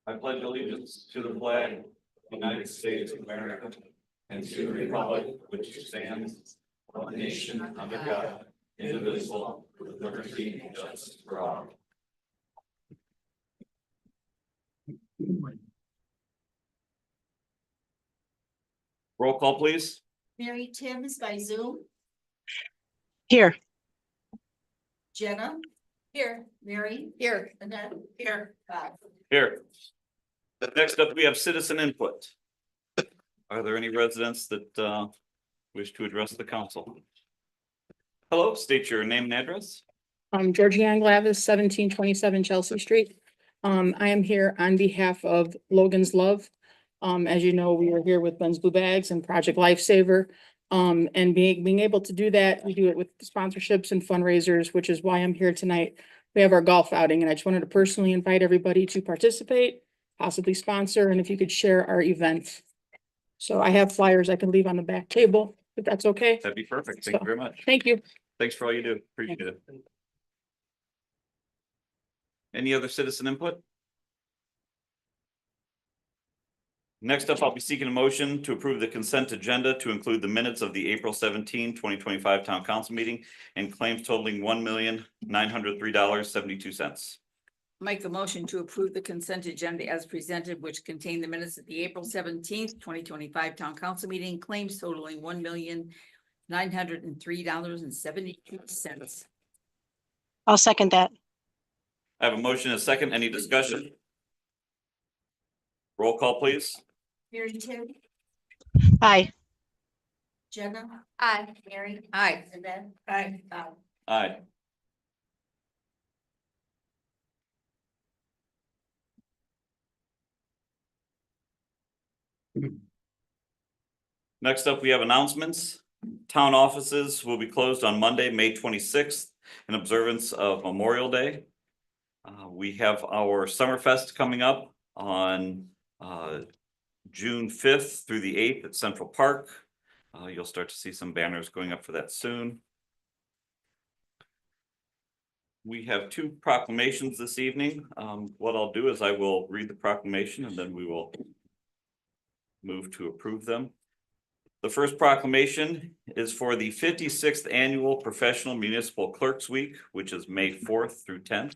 I pledge allegiance to the flag of the United States of America and to the republic which stands one nation under God, indivisible, with liberty and justice for all. Roll call, please. Mary Timms by Zoom. Here. Jenna. Here. Mary. Here. Annette. Here. Bob. Here. Next up, we have citizen input. Are there any residents that wish to address the council? Hello, state your name and address. Georgianne Glavis, 1727 Chelsea Street. I am here on behalf of Logan's Love. As you know, we were here with Ben's Blue Bags and Project Lifesaver. And being able to do that, we do it with sponsorships and fundraisers, which is why I'm here tonight. We have our golf outing, and I just wanted to personally invite everybody to participate, possibly sponsor, and if you could share our event. So I have flyers I can leave on the back table, if that's okay. That'd be perfect. Thank you very much. Thank you. Thanks for all you do. Appreciate it. Any other citizen input? Next up, I'll be seeking a motion to approve the consent agenda to include the minutes of the April 17, 2025 town council meeting and claims totaling $1,903.72. Make a motion to approve the consent agenda as presented, which contain the minutes of the April 17th, 2025 town council meeting, claims totaling $1,903.72. I'll second that. I have a motion and a second. Any discussion? Roll call, please. Mary Tim. Aye. Jenna. Aye. Mary. Aye. Annette. Aye. Bob. Aye. Next up, we have announcements. Town offices will be closed on Monday, May 26th, in observance of Memorial Day. We have our Summerfest coming up on June 5th through the 8th at Central Park. You'll start to see some banners going up for that soon. We have two proclamations this evening. What I'll do is I will read the proclamation and then we will move to approve them. The first proclamation is for the 56th Annual Professional Municipal Clerks Week, which is May 4th through 10th.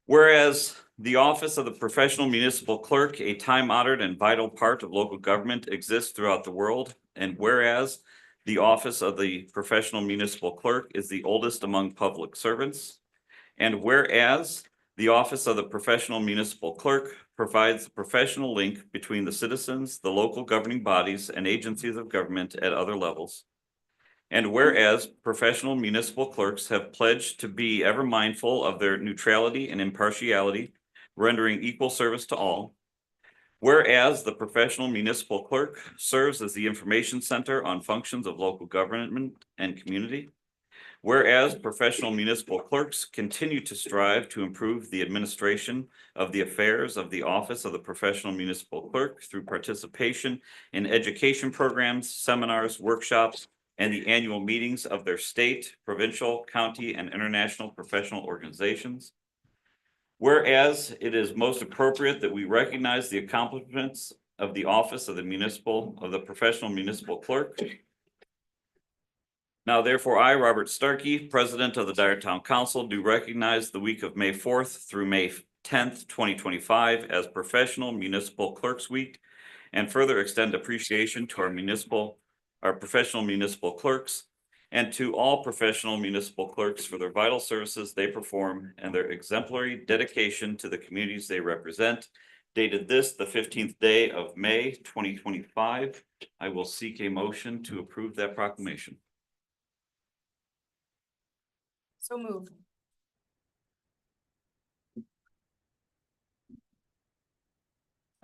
Whereas the office of the professional municipal clerk, a time-honored and vital part of local government, exists throughout the world, and whereas the office of the professional municipal clerk is the oldest among public servants, and whereas the office of the professional municipal clerk provides the professional link between the citizens, the local governing bodies, and agencies of government at other levels. And whereas professional municipal clerks have pledged to be ever mindful of their neutrality and impartiality, rendering equal service to all. Whereas the professional municipal clerk serves as the information center on functions of local government and community. Whereas professional municipal clerks continue to strive to improve the administration of the affairs of the office of the professional municipal clerk through participation in education programs, seminars, workshops, and the annual meetings of their state, provincial, county, and international professional organizations. Whereas it is most appropriate that we recognize the accomplishments of the office of the professional municipal clerk. Now, therefore, I, Robert Starkey, President of the Dyer Town Council, do recognize the week of May 4th through May 10th, 2025 as Professional Municipal Clerks Week, and further extend appreciation to our professional municipal clerks, and to all professional municipal clerks for their vital services they perform and their exemplary dedication to the communities they represent. Dated this, the 15th day of May, 2025. I will seek a motion to approve that proclamation. So move.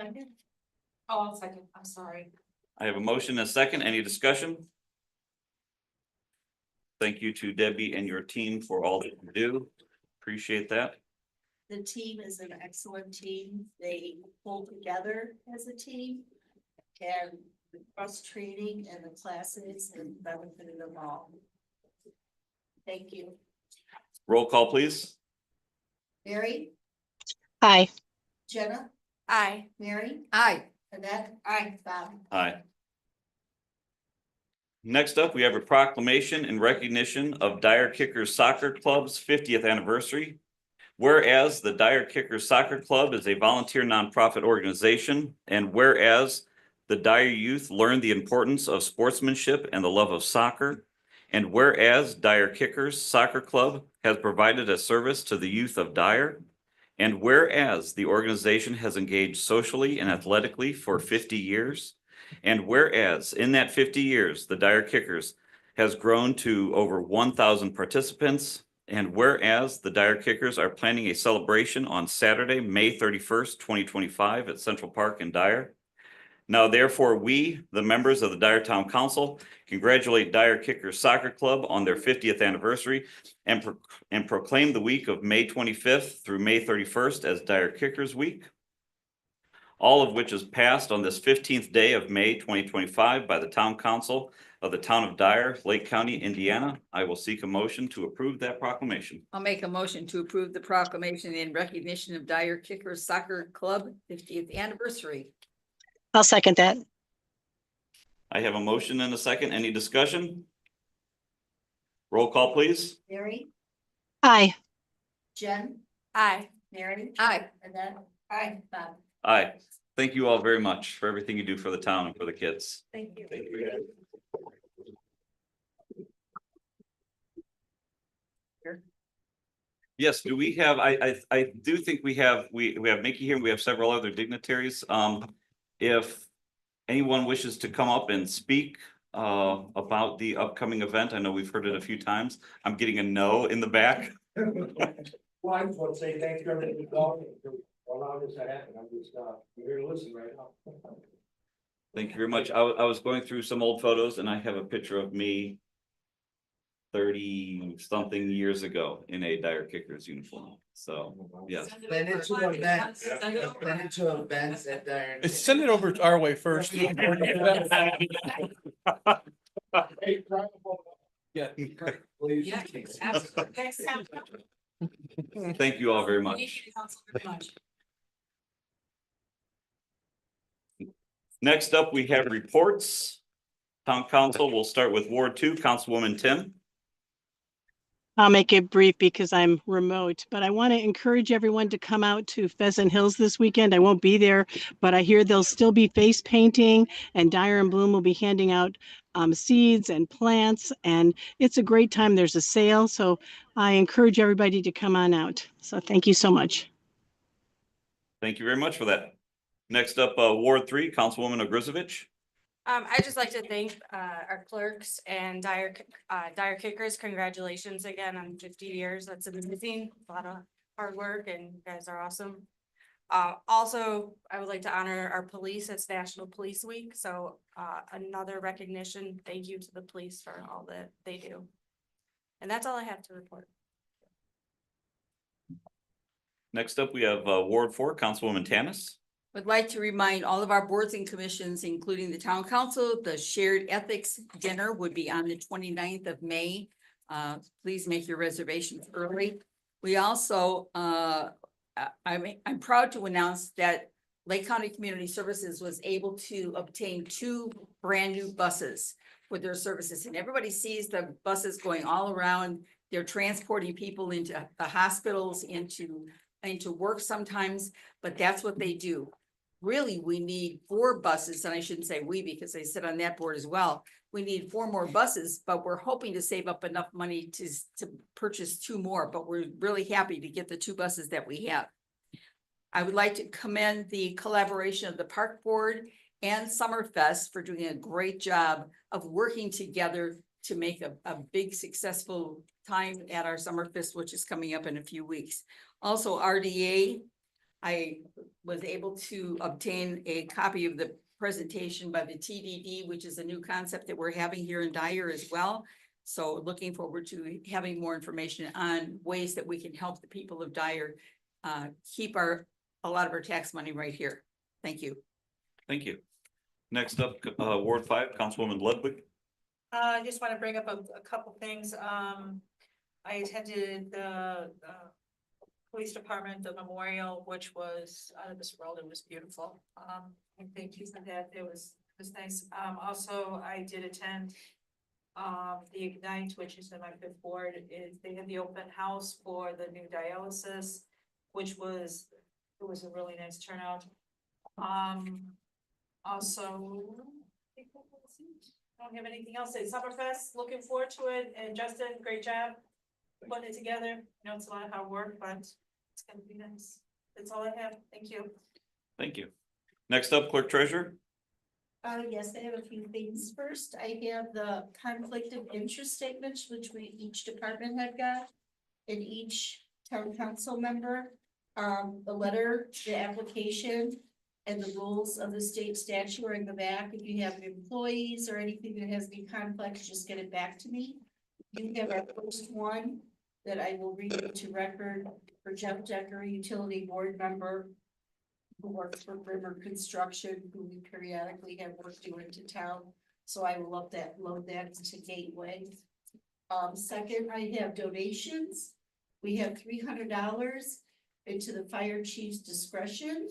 Second. Oh, I'll second. I'm sorry. I have a motion and a second. Any discussion? Thank you to Debbie and your team for all that you do. Appreciate that. The team is an excellent team. They pull together as a team. And the cross training and the classes and benefited them all. Thank you. Roll call, please. Mary. Aye. Jenna, Aye. Mary, Aye. Annette. Aye. Bob. Aye. Next up, we have a proclamation in recognition of Dyer Kickers Soccer Club's 50th anniversary. Whereas the Dyer Kickers Soccer Club is a volunteer nonprofit organization, and whereas the Dyer youth learned the importance of sportsmanship and the love of soccer, and whereas Dyer Kickers Soccer Club has provided a service to the youth of Dyer, and whereas the organization has engaged socially and athletically for 50 years, and whereas in that 50 years, the Dyer Kickers has grown to over 1,000 participants, and whereas the Dyer Kickers are planning a celebration on Saturday, May 31st, 2025 at Central Park in Dyer. Now therefore, we, the members of the Dyer Town Council, congratulate Dyer Kickers Soccer Club on their 50th anniversary and proclaim the week of May 25th through May 31st as Dyer Kickers Week. All of which is passed on this 15th day of May 2025 by the Town Council of the Town of Dyer, Lake County, Indiana. I will seek a motion to approve that proclamation. I'll make a motion to approve the proclamation in recognition of Dyer Kickers Soccer Club 50th anniversary. I'll second that. I have a motion and a second. Any discussion? Roll call, please. Mary, Aye. Jen, Aye. Mary, Aye. Annette. Aye. Bob. Aye. Thank you all very much for everything you do for the town and for the kids. Thank you. Thank you. Yes, do we have, I do think we have Mickey here, and we have several other dignitaries. If anyone wishes to come up and speak about the upcoming event, I know we've heard it a few times. I'm getting a no in the back. Well, I just want to say thank you everybody for allowing this to happen. I'm just, I'm here to listen right now. Thank you very much. I was going through some old photos and I have a picture of me 30-something years ago in a Dyer Kickers uniform. So, yes. Been into events at Dyer. Send it over our way first. Hey, Yeah. please. Thank you all very much. Next up, we have reports. Town Council, we'll start with Ward 2, Councilwoman Tim. I'll make it brief because I'm remote, but I want to encourage everyone to come out to Pheasant Hills this weekend. I won't be there, but I hear there'll still be face painting, and Dyer and Bloom will be handing out seeds and plants, and it's a great time. There's a sale, so I encourage everybody to come on out. So thank you so much. Thank you very much for that. Next up, Ward 3, Councilwoman Ogrzewicz. I'd just like to thank our clerks and Dyer Kickers. Congratulations again on 50 years. That's amazing. A lot of hard work and you guys are awesome. Also, I would like to honor our police. It's National Police Week. So another recognition. Thank you to the police for all that they do. And that's all I have to report. Next up, we have Ward 4, Councilwoman Tanis. Would like to remind all of our boards and commissions, including the town council, the shared ethics dinner would be on the 29th of May. Please make your reservations early. We also, I'm proud to announce that Lake County Community Services was able to obtain 2 brand new buses for their services. And everybody sees the buses going all around. They're transporting people into the hospitals, into work sometimes, but that's what they do. Really, we need 4 buses, and I shouldn't say we because I sit on that board as well. We need 4 more buses, but we're hoping to save up enough money to purchase 2 more, but we're really happy to get the 2 buses that we have. I would like to commend the collaboration of the Park Board and Summerfest for doing a great job of working together to make a big successful time at our Summerfest, which is coming up in a few weeks. Also, RDA, I was able to obtain a copy of the presentation by the TDD, which is a new concept that we're having here in Dyer as well. So looking forward to having more information on ways that we can help the people of Dyer keep a lot of our tax money right here. Thank you. Thank you. Next up, Ward 5, Councilwoman Ludwig. I just want to bring up a couple things. I attended the police department, the memorial, which was out of this world. It was beautiful. And thank you for that. It was nice. Also, I did attend the Ignite, which is in my fifth ward, is they had the open house for the new dialysis, which was, it was a really nice turnout. Also, I don't have anything else. It's Summerfest, looking forward to it. And Justin, great job putting it together. I know it's a lot of hard work, but it's gonna be nice. That's all I have. Thank you. Thank you. Next up, clerk treasurer. Yes, I have a few things. First, I have the conflict of interest statements, which each department had got. And each town council member, the letter, the application. And the rules of the state statute are in the back. If you have employees or anything that has any conflicts, just get it back to me. You have our first one that I will read into record for Jeff Decker, utility board member. Who works for River Construction, who we periodically have work due into town. So I will load that into Gateway. Second, I have donations. We have $300 into the fire chief's discretion.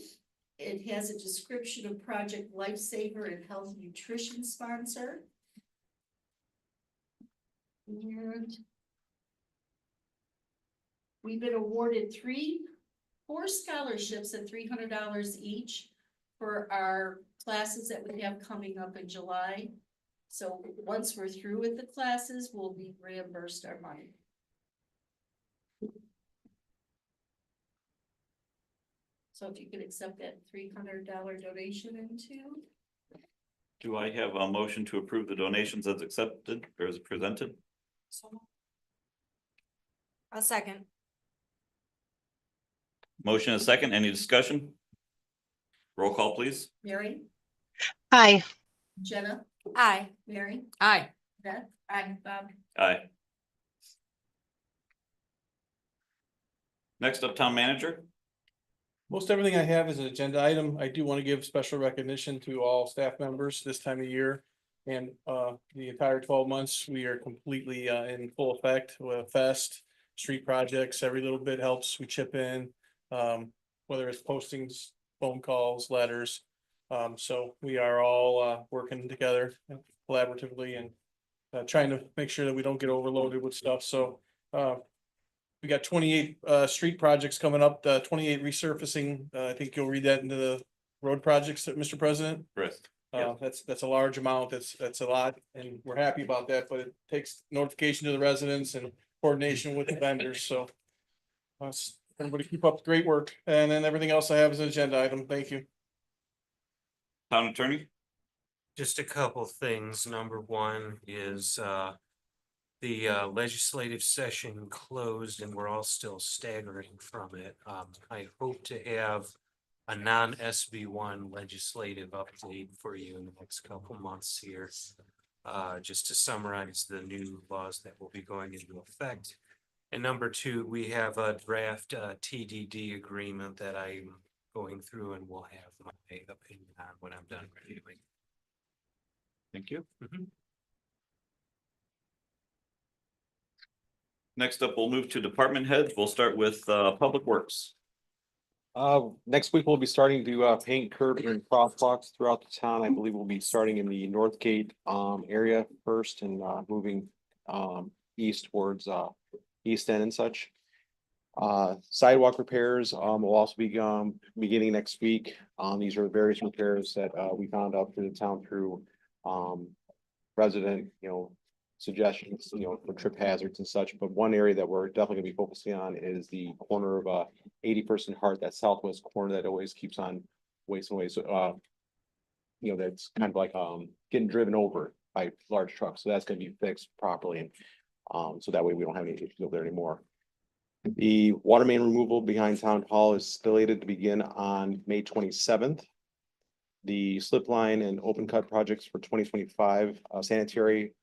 It has a description of Project Lifesaver and Health Nutrition Sponsor. And we've been awarded 4 scholarships at $300 each for our classes that we have coming up in July. So once we're through with the classes, we'll be reimbursed our money. So if you could accept that $300 donation into. Do I have a motion to approve the donations as accepted or as presented? A second. Motion is second. Any discussion? Roll call, please. Mary, Aye. Jenna, Aye. Mary, Aye. Beth, Bob. Aye. Next up, town manager. Most everything I have is an agenda item. I do want to give special recognition to all staff members this time of year. And the entire 12 months, we are completely in full effect with fest, street projects, every little bit helps, we chip in. Whether it's postings, phone calls, letters. So we are all working together collaboratively and trying to make sure that we don't get overloaded with stuff. So we got 28 street projects coming up, 28 resurfacing. I think you'll read that into the road projects, Mr. President. Chris. That's a large amount. That's a lot, and we're happy about that, but it takes notification to the residents and coordination with the vendors, so. Everybody keep up the great work, and then everything else I have is an agenda item. Thank you. Town attorney. Just a couple things. Number one is the legislative session closed and we're all still staggering from it. I hope to have a non-SB1 legislative update for you in the next couple months here. Just to summarize the new laws that will be going into effect. And number two, we have a draft TDD agreement that I'm going through and will have my opinion on when I'm done reviewing. Thank you. Next up, we'll move to department heads. We'll start with Public Works. Next week, we'll be starting to paint curbs and crosswalks throughout the town. I believe we'll be starting in the Northgate area first and moving east towards East End and such. Sidewalk repairs will also be beginning next week. These are various repairs that we found out through the town through resident, suggestions, for trip hazards and such. But one area that we're definitely gonna be focusing on is the corner of 81st and Hart, that southwest corner that always keeps on wasting away. So that's kind of like getting driven over by large trucks. So that's gonna be fixed properly. And so that way we don't have any issues over there anymore. The water main removal behind Town Hall is slated to begin on May 27th. The slip line and open cut projects for 2025 sanitary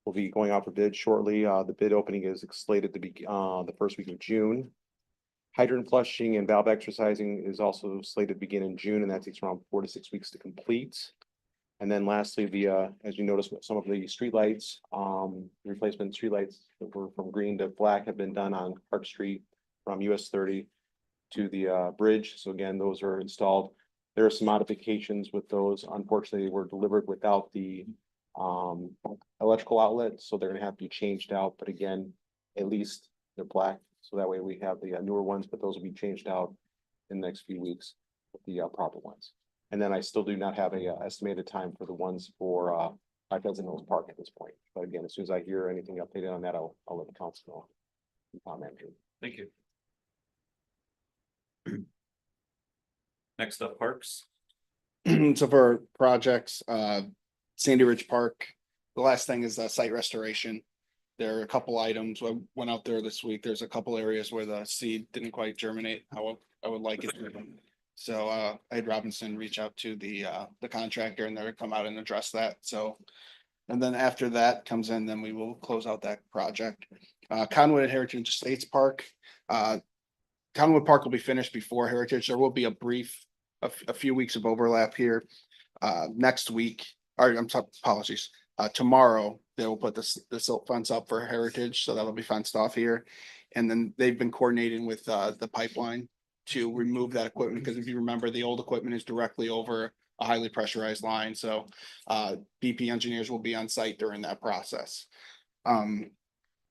will be going out for bid shortly. The bid opening is slated to be the first week of June. Hydrant flushing and valve exercising is also slated to begin in June, and that takes around 4 to 6 weeks to complete. And then lastly, as you notice, some of the streetlights, replacement streetlights that were from green to black have been done on Park Street from US 30. to the bridge. So again, those are installed. There are some modifications with those. Unfortunately, they were delivered without the electrical outlet, so they're gonna have to be changed out. But again, at least they're black, so that way we have the newer ones, but those will be changed out in the next few weeks with the proper ones. And then I still do not have a estimated time for the ones for by Pheasant Hills Park at this point. But again, as soon as I hear anything updated on that, I'll let the council know. Manager. Thank you. Next up, Parks. So for projects, Sandy Ridge Park, the last thing is site restoration. There are a couple items, I went out there this week, there's a couple areas where the seed didn't quite germinate how I would like it to. So I had Robinson reach out to the contractor and they're come out and address that, so. And then after that comes in, then we will close out that project. Conwood and Heritage Estates Park, Conwood Park will be finished before Heritage. There will be a brief, a few weeks of overlap here. Next week, or I'm sorry, apologies. Tomorrow, they will put the silt fence up for Heritage, so that'll be fenced off here. And then they've been coordinating with the pipeline to remove that equipment, because if you remember, the old equipment is directly over a highly pressurized line, so BP engineers will be on site during that process.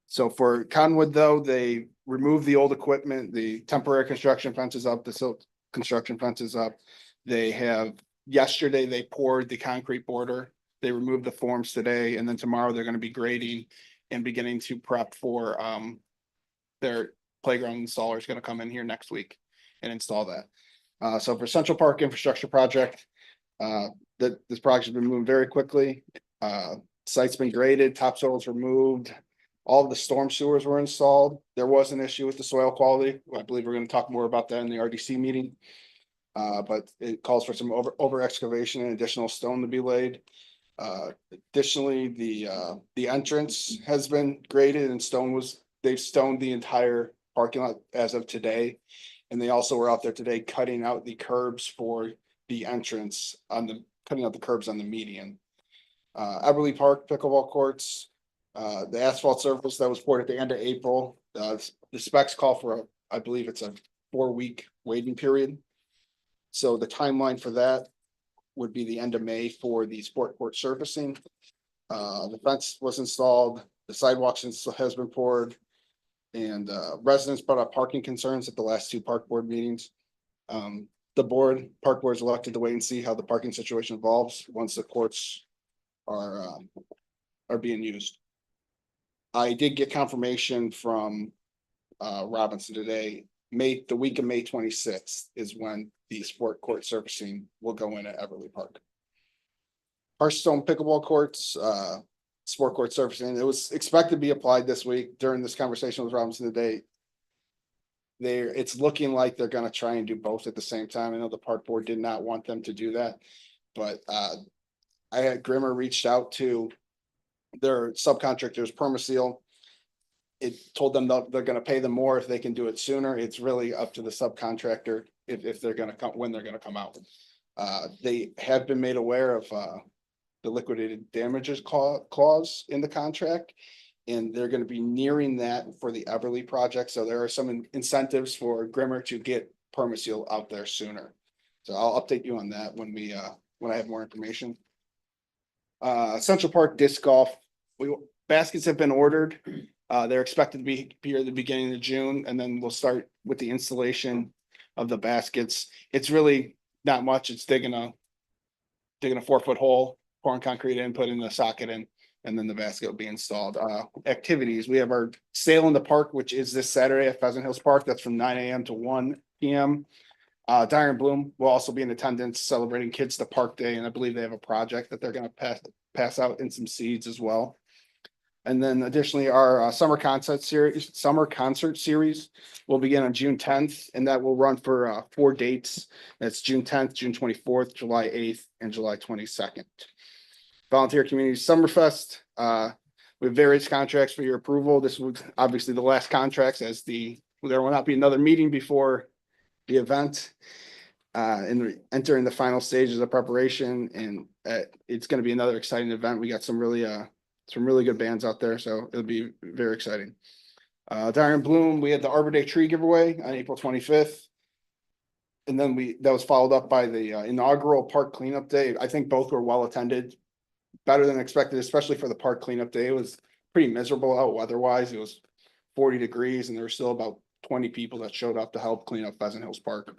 So for Conwood, though, they removed the old equipment, the temporary construction fences up, the silt construction fences up. They have, yesterday, they poured the concrete border. They removed the forms today, and then tomorrow they're gonna be grading and beginning to prep for their playground installer is gonna come in here next week and install that. So for Central Park Infrastructure Project, this project has been moving very quickly. Site's been graded, topsoil's removed. All of the storm sewers were installed. There was an issue with the soil quality. I believe we're gonna talk more about that in the RDC meeting. But it calls for some over excavation and additional stone to be laid. Additionally, the entrance has been graded and they've stoned the entire parking lot as of today. And they also were out there today cutting out the curbs for the entrance cutting out the curbs on the median. Everly Park pickleball courts, the asphalt surface that was poured at the end of April. The specs call for I believe it's a 4-week waiting period. So the timeline for that would be the end of May for the sport court surfacing. The fence was installed, the sidewalks has been poured. And residents brought up parking concerns at the last 2 park board meetings. The park board is elected to wait and see how the parking situation evolves once the courts are being used. I did get confirmation from Robinson today. The week of May 26th is when the sport court surfacing will go in at Everly Park. Hearthstone pickleball courts, sport court surfacing, it was expected to be applied this week. During this conversation with Robinson today, it's looking like they're going to try and do both at the same time. I know the park board did not want them to do that, but I had Grimmer reached out to their subcontractors, Permaseal. It told them that they're going to pay them more if they can do it sooner. It's really up to the subcontractor if they're going to come, when they're going to come out. They have been made aware of the liquidated damages clause in the contract, and they're going to be nearing that for the Everly project. So there are some incentives for Grimmer to get Permaseal out there sooner. So I'll update you on that when I have more information. Central Park disc golf, baskets have been ordered. They're expected to be here at the beginning of June, and then we'll start with the installation of the baskets. It's really not much. It's digging a 4-foot hole, pouring concrete in, putting the socket in, and then the basket will be installed. Activities, we have our sail in the park, which is this Saturday at Pheasant Hills Park. That's from 9 a.m. to 1 p.m. Dyer and Bloom will also be in attendance celebrating Kids to Park Day, and I believe they have a project that they're going to pass out in some seeds as well. And then additionally, our summer concert series will begin on June 10th, and that will run for 4 dates. That's June 10th, June 24th, July 8th, and July 22nd. Volunteer Community Summerfest. We have various contracts for your approval. This was obviously the last contracts, as there will not be another meeting before the event. And entering the final stages of preparation, and it's going to be another exciting event. We got some really good bands out there, so it'll be very exciting. Dyer and Bloom, we had the Arbor Day tree giveaway on April 25th. And then that was followed up by the inaugural park cleanup day. I think both were well attended. Better than expected, especially for the park cleanup day. It was pretty miserable out weather-wise. It was 40 degrees and there were still about 20 people that showed up to help clean up Pheasant Hills Park.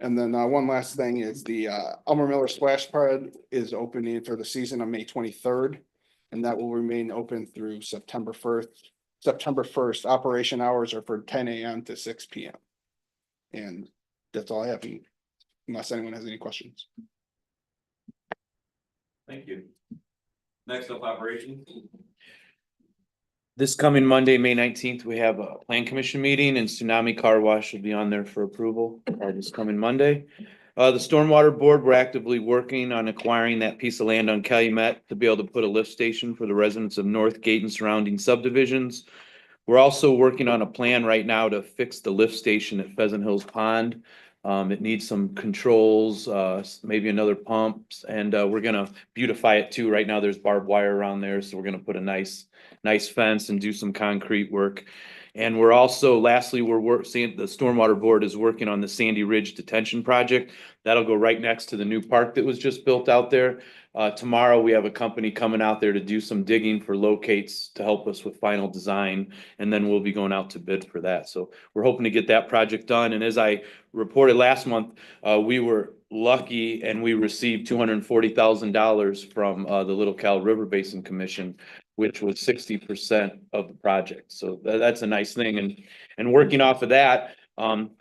And then one last thing is the Elmer Miller Splash Pad is opening for the season on May 23rd. And that will remain open through September 1st. September 1st, operation hours are for 10 a.m. to 6 p.m. And that's all I have, unless anyone has any questions. Thank you. Next up, operations. This coming Monday, May 19th, we have a plan commission meeting and Tsunami Car Wash will be on there for approval this coming Monday. The Stormwater Board, we're actively working on acquiring that piece of land on Calumet to be able to put a lift station for the residents of Northgate and surrounding subdivisions. We're also working on a plan right now to fix the lift station at Pheasant Hills Pond. It needs some controls, maybe another pumps, and we're gonna beautify it too. Right now, there's barbed wire around there, so we're gonna put a nice fence and do some concrete work. And we're also, lastly, seeing the Stormwater Board is working on the Sandy Ridge Detention Project. That'll go right next to the new park that was just built out there. Tomorrow, we have a company coming out there to do some digging for locates to help us with final design, and then we'll be going out to bid for that. So we're hoping to get that project done. And as I reported last month, we were lucky and we received $240,000 from the Little Cal River Basin Commission, which was 60% of the project. So that's a nice thing. And working off of that,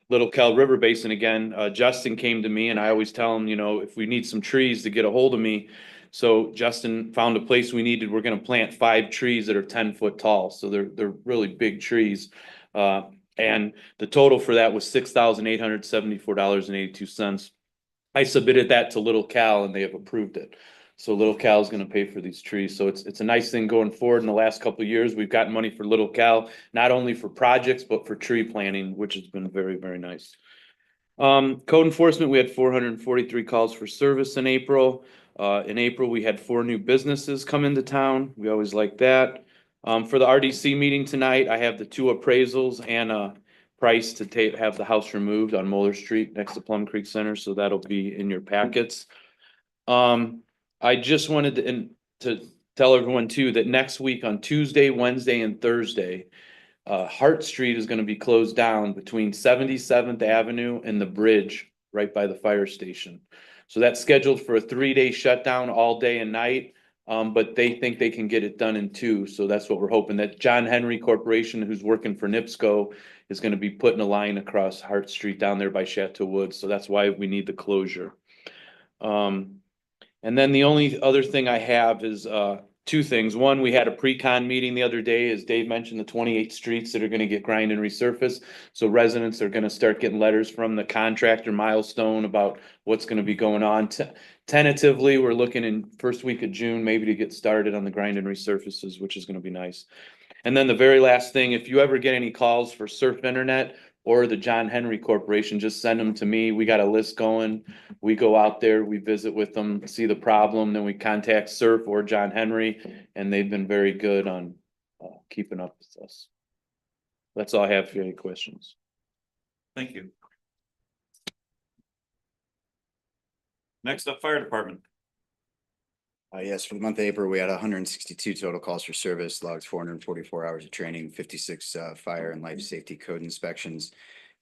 Little Cal River Basin again, Justin came to me and I always tell him, you know, if we need some trees to get a hold of me. So Justin found a place we needed. We're going to plant 5 trees that are 10 foot tall. So they're really big trees. And the total for that was $6,874.82. I submitted that to Little Cal and they have approved it. So Little Cal is going to pay for these trees. So it's a nice thing going forward. In the last couple of years, we've gotten money for Little Cal, not only for projects, but for tree planting, which has been very, very nice. Code enforcement, we had 443 calls for service in April. In April, we had 4 new businesses come into town. We always like that. For the RDC meeting tonight, I have the 2 appraisals and a price to have the house removed on Moeller Street next to Plum Creek Center. So that'll be in your packets. I just wanted to tell everyone too that next week on Tuesday, Wednesday, and Thursday, Hart Street is going to be closed down between 77th Avenue and the bridge right by the fire station. So that's scheduled for a 3-day shutdown all day and night. But they think they can get it done in 2. So that's what we're hoping, that John Henry Corporation, who's working for NIPSCO, is going to be putting a line across Hart Street down there by Chateau Woods. So that's why we need the closure. And then the only other thing I have is 2 things. One, we had a pre-con meeting the other day, as Dave mentioned, the 28 streets that are going to get grind and resurfaced. So residents are going to start getting letters from the contractor Milestone about what's going to be going on. Tentatively, we're looking in first week of June, maybe to get started on the grind and resurfaces, which is going to be nice. And then the very last thing, if you ever get any calls for Surf Internet or the John Henry Corporation, just send them to me. We got a list going. We go out there, we visit with them, see the problem, then we contact Surf or John Henry, and they've been very good on keeping up with us. That's all I have. If you have any questions. Thank you. Next up, fire department. Yes, for the month of April, we had 162 total calls for service, logged 444 hours of training, 56 fire and life safety code inspections.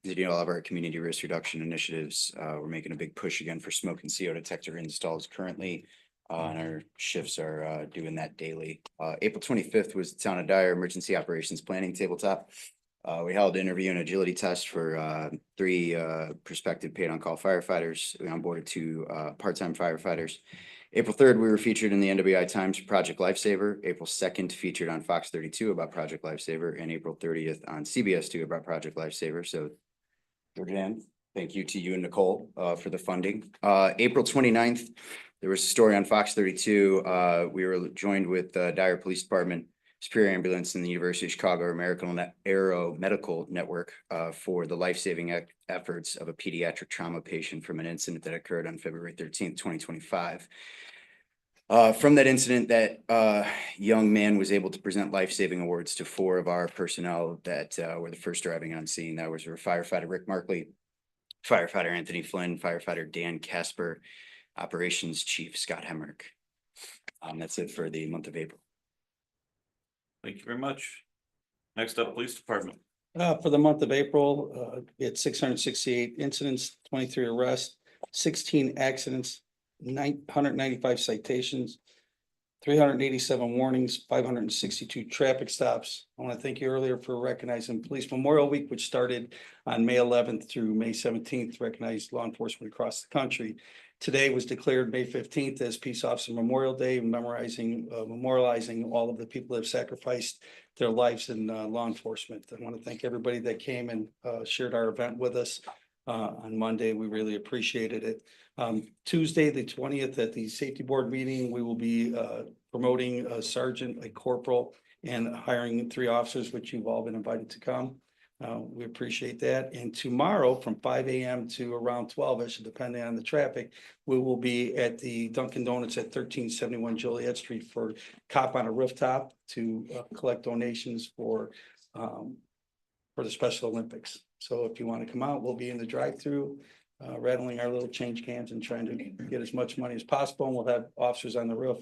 Did all of our community risk reduction initiatives. We're making a big push again for smoke and CO detector installs currently. And our shifts are doing that daily. April 25th was the Town of Dyer Emergency Operations Planning Tabletop. We held an interview and agility test for 3 prospective paid on-call firefighters. We onboarded 2 part-time firefighters. April 3rd, we were featured in the NWI Times Project Lifesaver. April 2nd, featured on Fox 32 about Project Lifesaver, and April 30th on CBS 2 about Project Lifesaver. So, Jordan, thank you to you and Nicole for the funding. April 29th, there was a story on Fox 32. We were joined with Dyer Police Department, Superior Ambulance, and the University of Chicago American Aero Medical Network for the life-saving efforts of a pediatric trauma patient from an incident that occurred on February 13th, 2025. From that incident, that young man was able to present life-saving awards to 4 of our personnel that were the first driving on scene. That was our firefighter Rick Markley, firefighter Anthony Flynn, firefighter Dan Casper, Operations Chief Scott Hemrick. That's it for the month of April. Thank you very much. Next up, Police Department. For the month of April, we had 668 incidents, 23 arrests, 16 accidents, 995 citations, 387 warnings, 562 traffic stops. I want to thank you earlier for recognizing Police Memorial Week, which started on May 11th through May 17th, recognized law enforcement across the country. Today was declared May 15th as Peace Officer Memorial Day, memorializing all of the people that have sacrificed their lives in law enforcement. I want to thank everybody that came and shared our event with us on Monday. We really appreciated it. Tuesday, the 20th, at the Safety Board meeting, we will be promoting a sergeant, a corporal, and hiring 3 officers, which you've all been invited to come. We appreciate that. And tomorrow from 5 a.m. to around 12-ish, depending on the traffic, we will be at the Dunkin' Donuts at 1371 Joliet Street for Cop on a Rooftop to collect donations for the Special Olympics. So if you want to come out, we'll be in the drive-through, rattling our little change cans and trying to get as much money as possible. And we'll have officers on the roof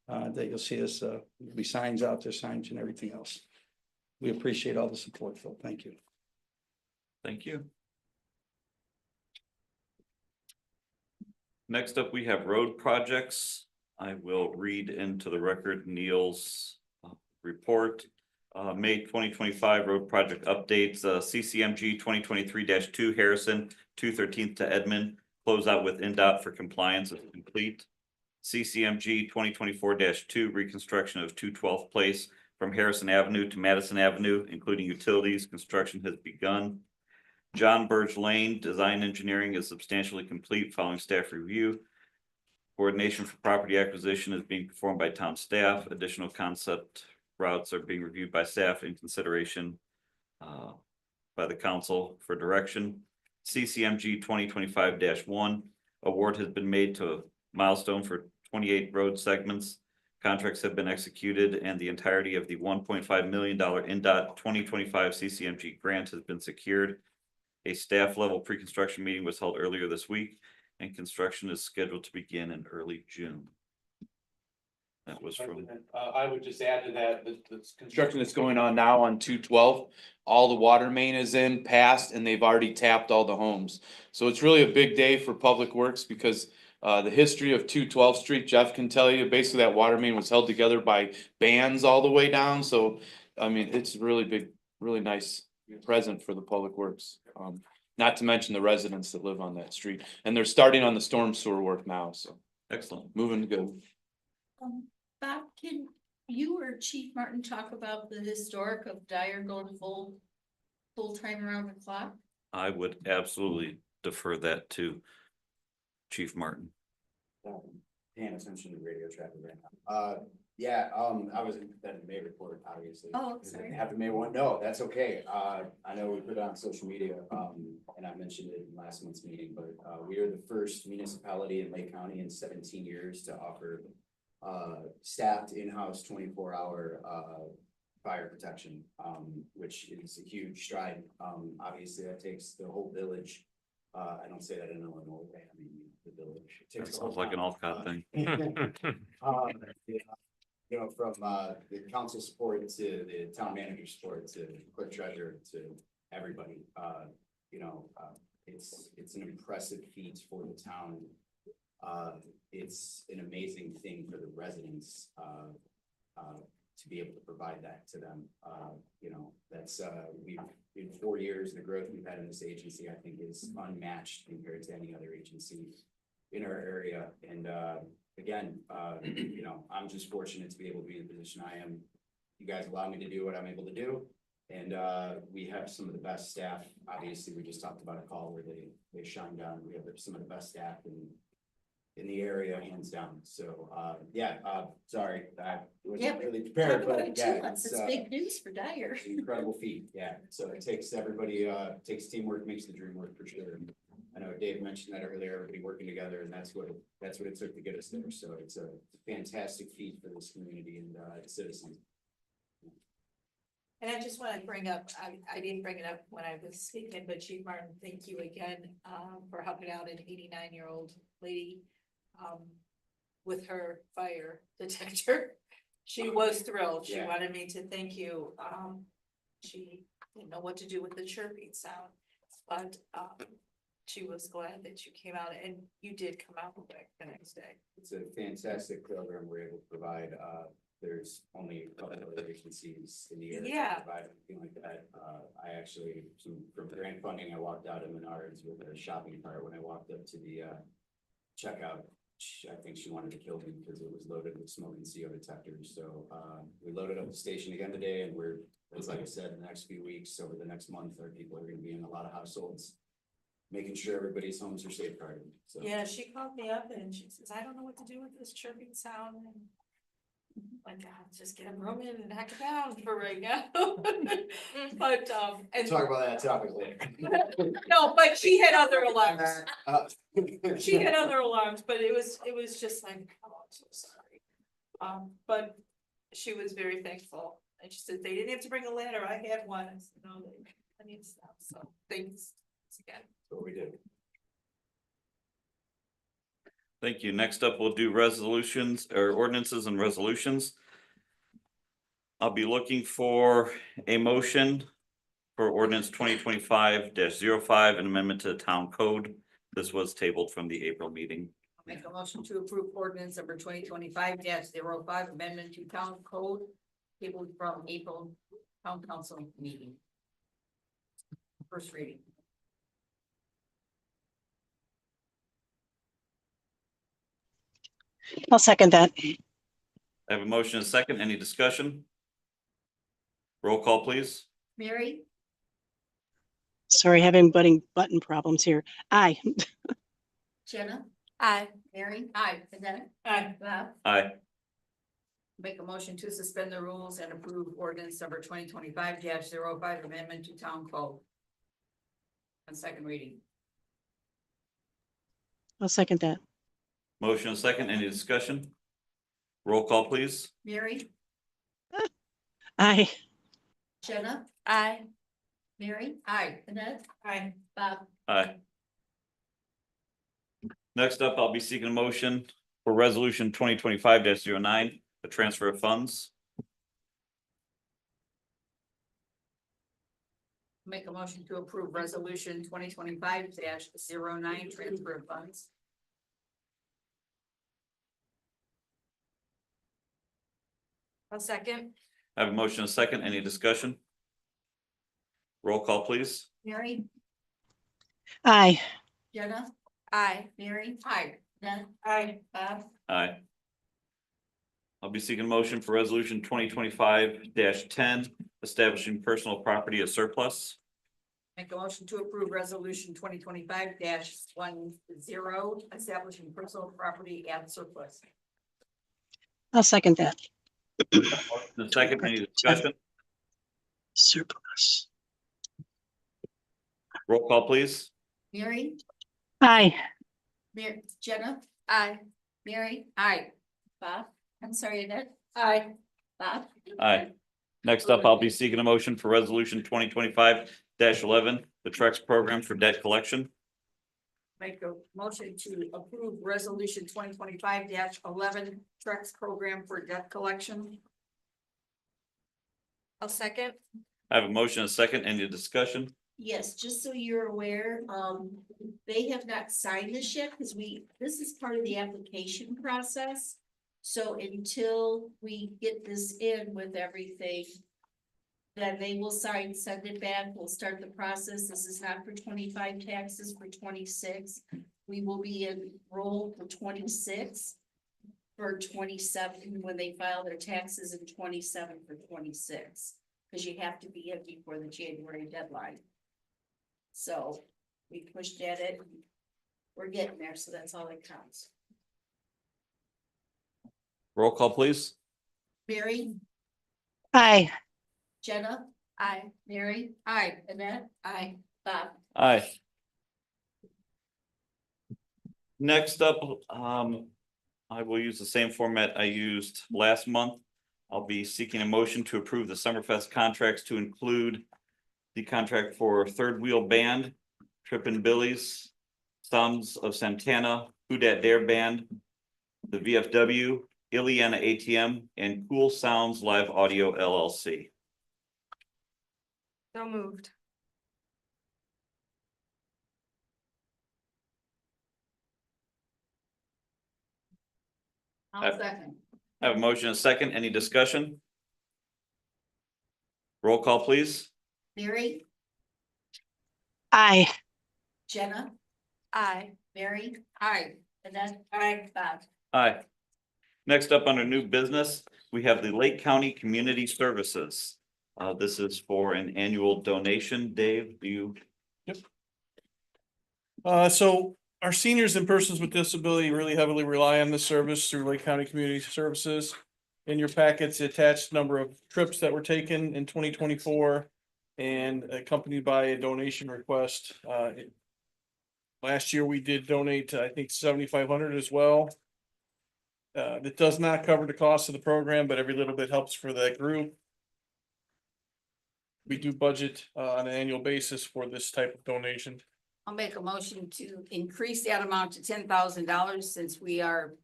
that you'll see us, there'll be signs out there, signs and everything else. We appreciate all the support, Phil. Thank you. Thank you. Next up, we have road projects. I will read into the record Neil's report. May 2025 road project updates, CCMG 2023-2 Harrison, 213th to Edmond, close out with NDOT for compliance is complete. CCMG 2024-2 reconstruction of 212th Place from Harrison Avenue to Madison Avenue, including utilities, construction has begun. John Burge Lane, design engineering is substantially complete following staff review. Coordination for property acquisition is being performed by town staff. Additional concept routes are being reviewed by staff in consideration by the council for direction. CCMG 2025-1 award has been made to Milestone for 28 road segments. Contracts have been executed and the entirety of the $1.5 million NDOT 2025 CCMG grant has been secured. A staff level pre-construction meeting was held earlier this week and construction is scheduled to begin in early June. That was from. I would just add to that, the construction that's going on now on 212, all the water main is in, passed, and they've already tapped all the homes. So it's really a big day for Public Works because the history of 212th Street, Jeff can tell you, basically that water main was held together by bands all the way down. So, I mean, it's really big, really nice present for the Public Works. Not to mention the residents that live on that street. And they're starting on the storm sewer work now, so. Excellent. Moving good. Bob, can you or Chief Martin talk about the historic of Dyer going full time around the clock? I would absolutely defer that to Chief Martin. Paying attention to radio traffic right now. Yeah, I was in that May report, obviously. Oh, sorry. After May 1, no, that's okay. I know we put it on social media, and I mentioned it in last month's meeting, but we are the first municipality in Lake County in 17 years to offer staffed in-house 24-hour fire protection, which is a huge stride. Obviously, that takes the whole village. I don't say that in Illinois, I mean the village. It takes That the whole sounds like an town. Alcott thing. You know, from the council support to the town manager support to clerk treasurer to everybody, you know, it's an impressive feat for the town. It's an amazing thing for the residents, to be able to provide that to them. You know, that's, we've, in 4 years, the growth we've had in this agency, I think is unmatched compared to any other agency in our area. And, again, you know, I'm just fortunate to be able to be in the position I am. You guys allow me to do what I'm able to do. And, we have some of the best staff. Obviously, we just talked about a call where they shine down. We have some of the best staff in the area, hands down. So, yeah, sorry, I wasn't really prepared, but yeah, It's big news for Dyer. incredible feat. Yeah, so it takes everybody, takes teamwork, makes the dream work for sure. I know Dave mentioned that earlier, everybody working together, and that's what it took to get us there. So it's a fantastic feat for this community and citizens. And I just want to bring up, I didn't bring it up when I was speaking, but Chief Martin, thank you again, for helping out an 89-year-old lady, with her fire detector. She was thrilled. She Yeah. wanted me to thank you. She didn't know what to do with the chirping sound, but, she was glad that you came out and you did come out quick the next day. It's a fantastic program we're able to provide. There's only a couple of other agencies in the area Yeah. that provide anything like that. I actually, from grant funding, I walked out of Menards with a shopping cart. When I walked up to the checkout, I think she wanted to kill me because it was loaded with smoke and CO detectors. So we loaded up the station again today, and we're, as like I said, in the next few weeks, over the next month, our people are going to be in a lot of households, making sure everybody's homes are safeguarded. So Yeah, she called me up and she says, I don't know what to do with this chirping sound. And like, just get a broom in and hack it down for right now. But, and talk about that topic later. no, but she had other alarms. Uh, She had other alarms, but it was just like, oh, I'm so sorry. But she was very thankful. And she said, they didn't have to bring a ladder. I had one. I said, no, I need stuff. So thanks again. That's what we did. Thank you. Next up, we'll do resolutions or ordinances and resolutions. I'll be looking for a motion for ordinance 2025-05, an amendment to the town code. This was tabled from the April meeting. Make a motion to approve ordinance number 2025-05, amendment to town code, tabled from April town council meeting. First reading. I'll second that. I have a motion and a second. Any discussion? Roll call, please. Mary, Sorry, having button problems here. Aye. Jenna, Aye. Mary, Aye. Annette, Bob, Aye. Make a motion to suspend the rules and approve ordinance number 2025-05, amendment to town code. On second reading. I'll second that. Motion and a second. Any discussion? Roll call, please. Mary, Aye. Jenna, Aye. Mary, Aye. Annette, Bob, Aye. Next up, I'll be seeking a motion for resolution 2025-09, the transfer of funds. Make a motion to approve resolution 2025-09, transfer of funds. I'll second. I have a motion and a second. Any discussion? Roll call, please. Mary, Aye. Jenna, Aye. Mary, Aye. Annette, Bob, Aye. I'll be seeking a motion for resolution 2025-10, establishing personal property as surplus. Make a motion to approve resolution 2025-10, establishing personal property and surplus. I'll second that. The second, any discussion? Surplus. Roll call, please. Mary, Aye. Jenna, Aye. Mary, Aye. Bob, I'm sorry, Annette, Aye. Bob, Aye. Next up, I'll be seeking a motion for resolution 2025-11, the Trex program for debt collection. Make a motion to approve resolution 2025-11, Trex program for debt collection. I'll second. I have a motion and a second. Any discussion? yes, just so you're aware, they have not signed this yet, because this is part of the application process. So until we get this in with everything, then they will sign, send it back, we'll start the process. This is not for 25 taxes, for 26. We will be enrolled for 26, for 27, when they file their taxes, and 27 for 26. Because you have to be in before the January deadline. So we pushed at it, we're getting there, so that's all that counts. Roll call, please. Mary, Aye. Jenna, Aye. Mary, Aye. Annette, Aye. Bob. Aye. Next up, I will use the same format I used last month. I'll be seeking a motion to approve the Summerfest contracts to include the contract for Third Wheel Band, Trippin' Billy's, Sons of Santana, Who Dat Dare Band, the VFW, Ileana ATM, and Cool Sounds Live Audio LLC. So moved. I'll second. I have a motion and a second. Any discussion? Roll call, please. Mary, Aye. Jenna, Aye. Mary. Aye. Annette. Aye. Bob. Aye. Next up under new business, we have the Lake County Community Services. This is for an annual donation. Dave, do you? So our seniors and persons with disability really heavily rely on this service through Lake County Community Services. In your packets, the attached number of trips that were taken in 2024 and accompanied by a donation request. Last year, we did donate, I think, 7,500 as well. That does not cover the cost of the program, but every little bit helps for that group. We do budget on an annual basis for this type of donation. I'll make a motion to increase that amount to $10,000 since we are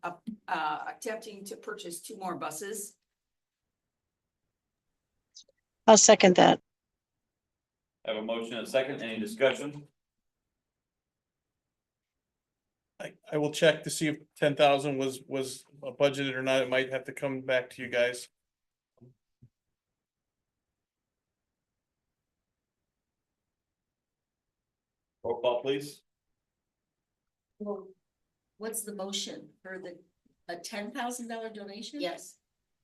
attempting to purchase 2 more buses. I'll second that. I have a motion and a second. Any discussion? I will check to see if 10,000 was budgeted or not. It might have to come back to you guys. Roll call, please. Well, what's the motion for a $10,000 donation? Yes.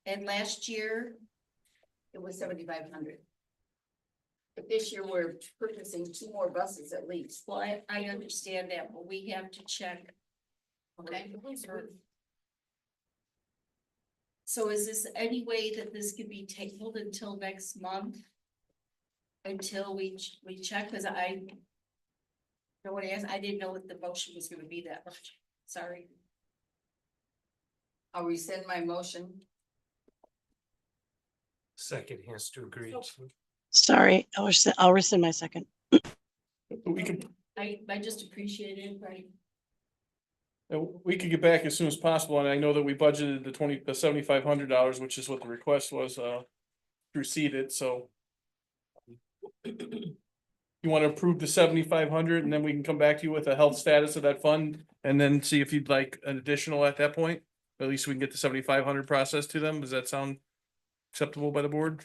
And last year, It was 7,500. But this year we're purchasing 2 more buses at least. well, I understand that, but we have to check. Okay. So is this any way that this could be tabled until next month? Until we check, cause I. Know what I asked, I didn't know what the motion was gonna be that much, sorry. I'll rescind my motion. Second has to agree to. Sorry, I'll rescind my second. We could, I just appreciate it, right? we could get back as soon as possible, and I know that we budgeted the $7,500, which is what the request was, through seeded, so. You want to approve the 7,500 and then we can come back to you with a health status of that fund and then see if you'd like an additional at that point. At least we can get the 7,500 process to them. Does that sound acceptable by the board?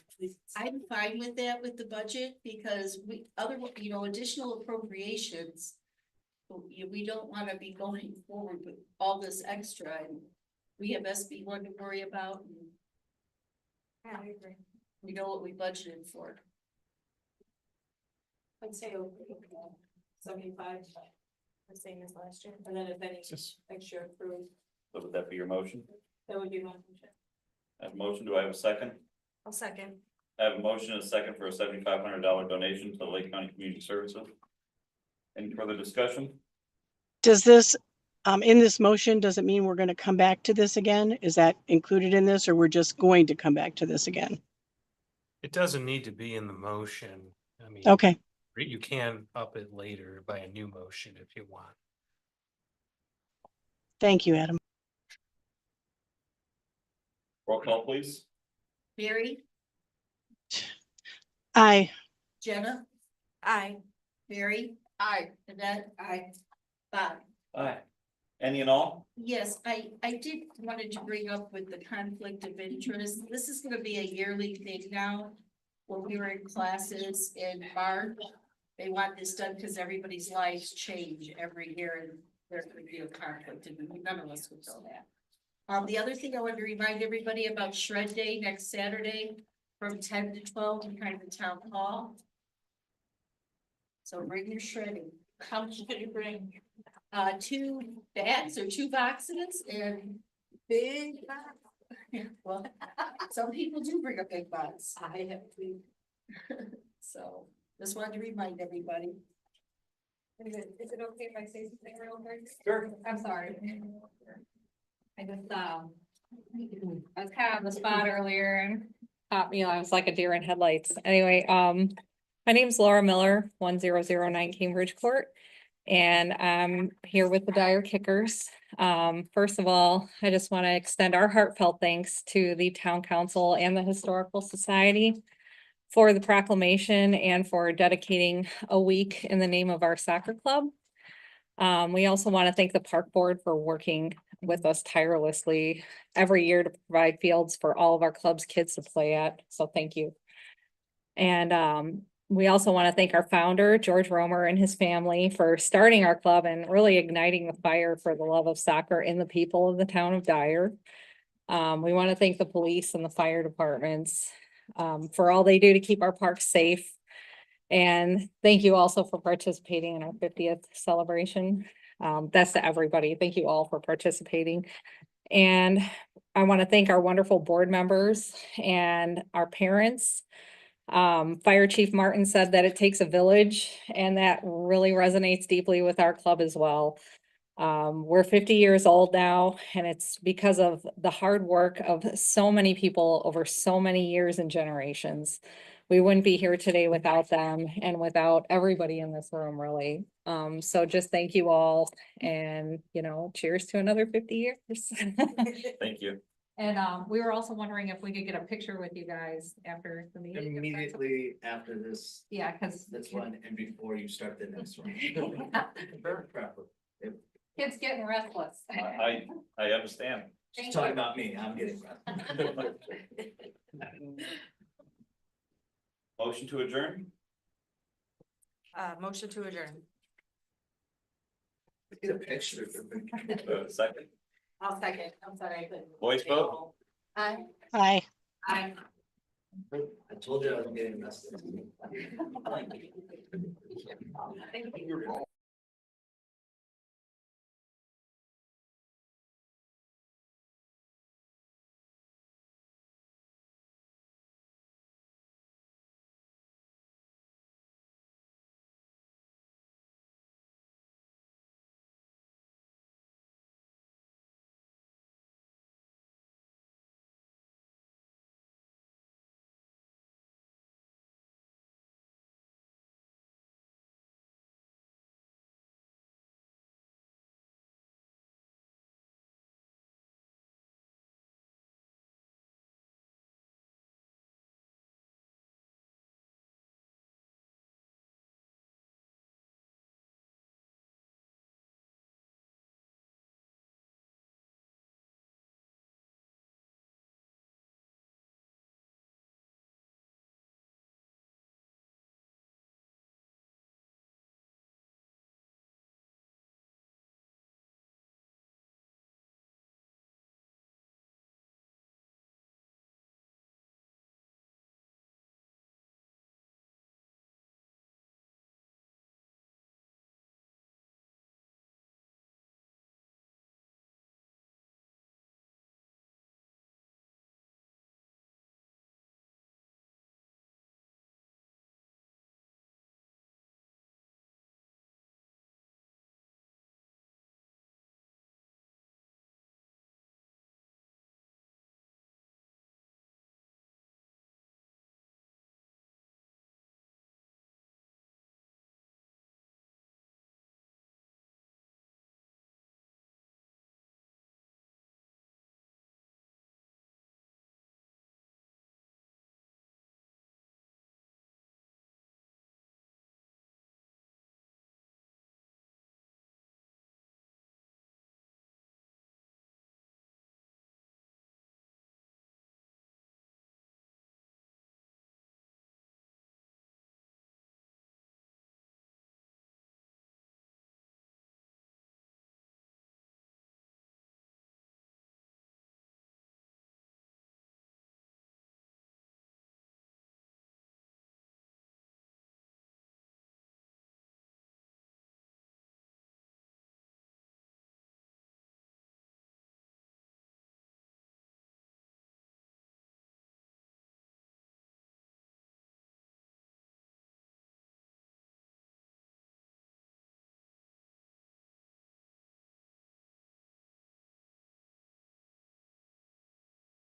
I'm fine with that with the budget because additional appropriations. We don't wanna be going forward with all this extra and we have SB 1 to worry about. And Yeah, I agree. we know what we budgeted for. I'd say 75, the same as last year, and then if any Just- extra approved, So would that be your motion? that would be my motion. I have a motion. Do I have a second? I'll second. I have a motion and a second for a $7,500 donation to the Lake County Community Services. Any further discussion? Does this, in this motion, does it mean we're going to come back to this again? Is that included in this, or we're just going to come back to this again? It doesn't need to be in the motion. I mean. Okay, You can up it later by a new motion if you want. thank you, Adam. Roll call, please. Mary, Aye. Jenna, Aye. Mary, Aye. Annette, aye. Bob. Aye. Any and all? Yes, I did wanted to bring up with the conflict of interest, this is gonna be a yearly thing now. When we were in classes in March, they want this done because everybody's lives change every year and there could be a conflict and none of us would know that. The other thing I want to remind everybody about Shred Day next Saturday from 10 to 12 behind the town hall. So bring your shredding. How much can you bring? 2 bags or 2 boxes and big box. Well, some people do bring a big box. I have to. So just wanted to remind everybody. Is it okay if I say something real quick? Sure. I'm sorry. I just, I was kind of on the spot earlier and caught me, I was like a deer in headlights. Anyway, my name's Laura Miller, 1009 Cambridge Court. And I'm here with the Dyer Kickers. First of all, I just want to extend our heartfelt thanks to the town council and the Historical Society for the proclamation and for dedicating a week in the name of our soccer club. We also want to thank the park board for working with us tirelessly every year to provide fields for all of our club's kids to play at. So thank you. And we also want to thank our founder, George Romer, and his family for starting our club and really igniting the fire for the love of soccer in the people of the town of Dyer. We want to thank the police and the fire departments for all they do to keep our parks safe. And thank you also for participating in our 50th celebration. That's to everybody. Thank you all for participating. And I want to thank our wonderful board members and our parents. Fire Chief Martin said that it takes a village, and that really resonates deeply with our club as well. We're 50 years old now, and it's because of the hard work of so many people over so many years and generations. We wouldn't be here today without them and without everybody in this room, really. So just thank you all, and cheers to another 50 years. Thank you. And we were also wondering if we could get a picture with you guys after the meeting. if that's okay. Immediately after this, Yeah, because this one, and before you start the next one. Very proper. kids getting restless. I understand. Thank Just talking you. about me, I'm getting. Motion to adjourn? Motion to adjourn. Get a picture. Second, I'll second. I'm sorry. I couldn't. voice vote? Aye. Hi. Aye. I told you I was getting messed up.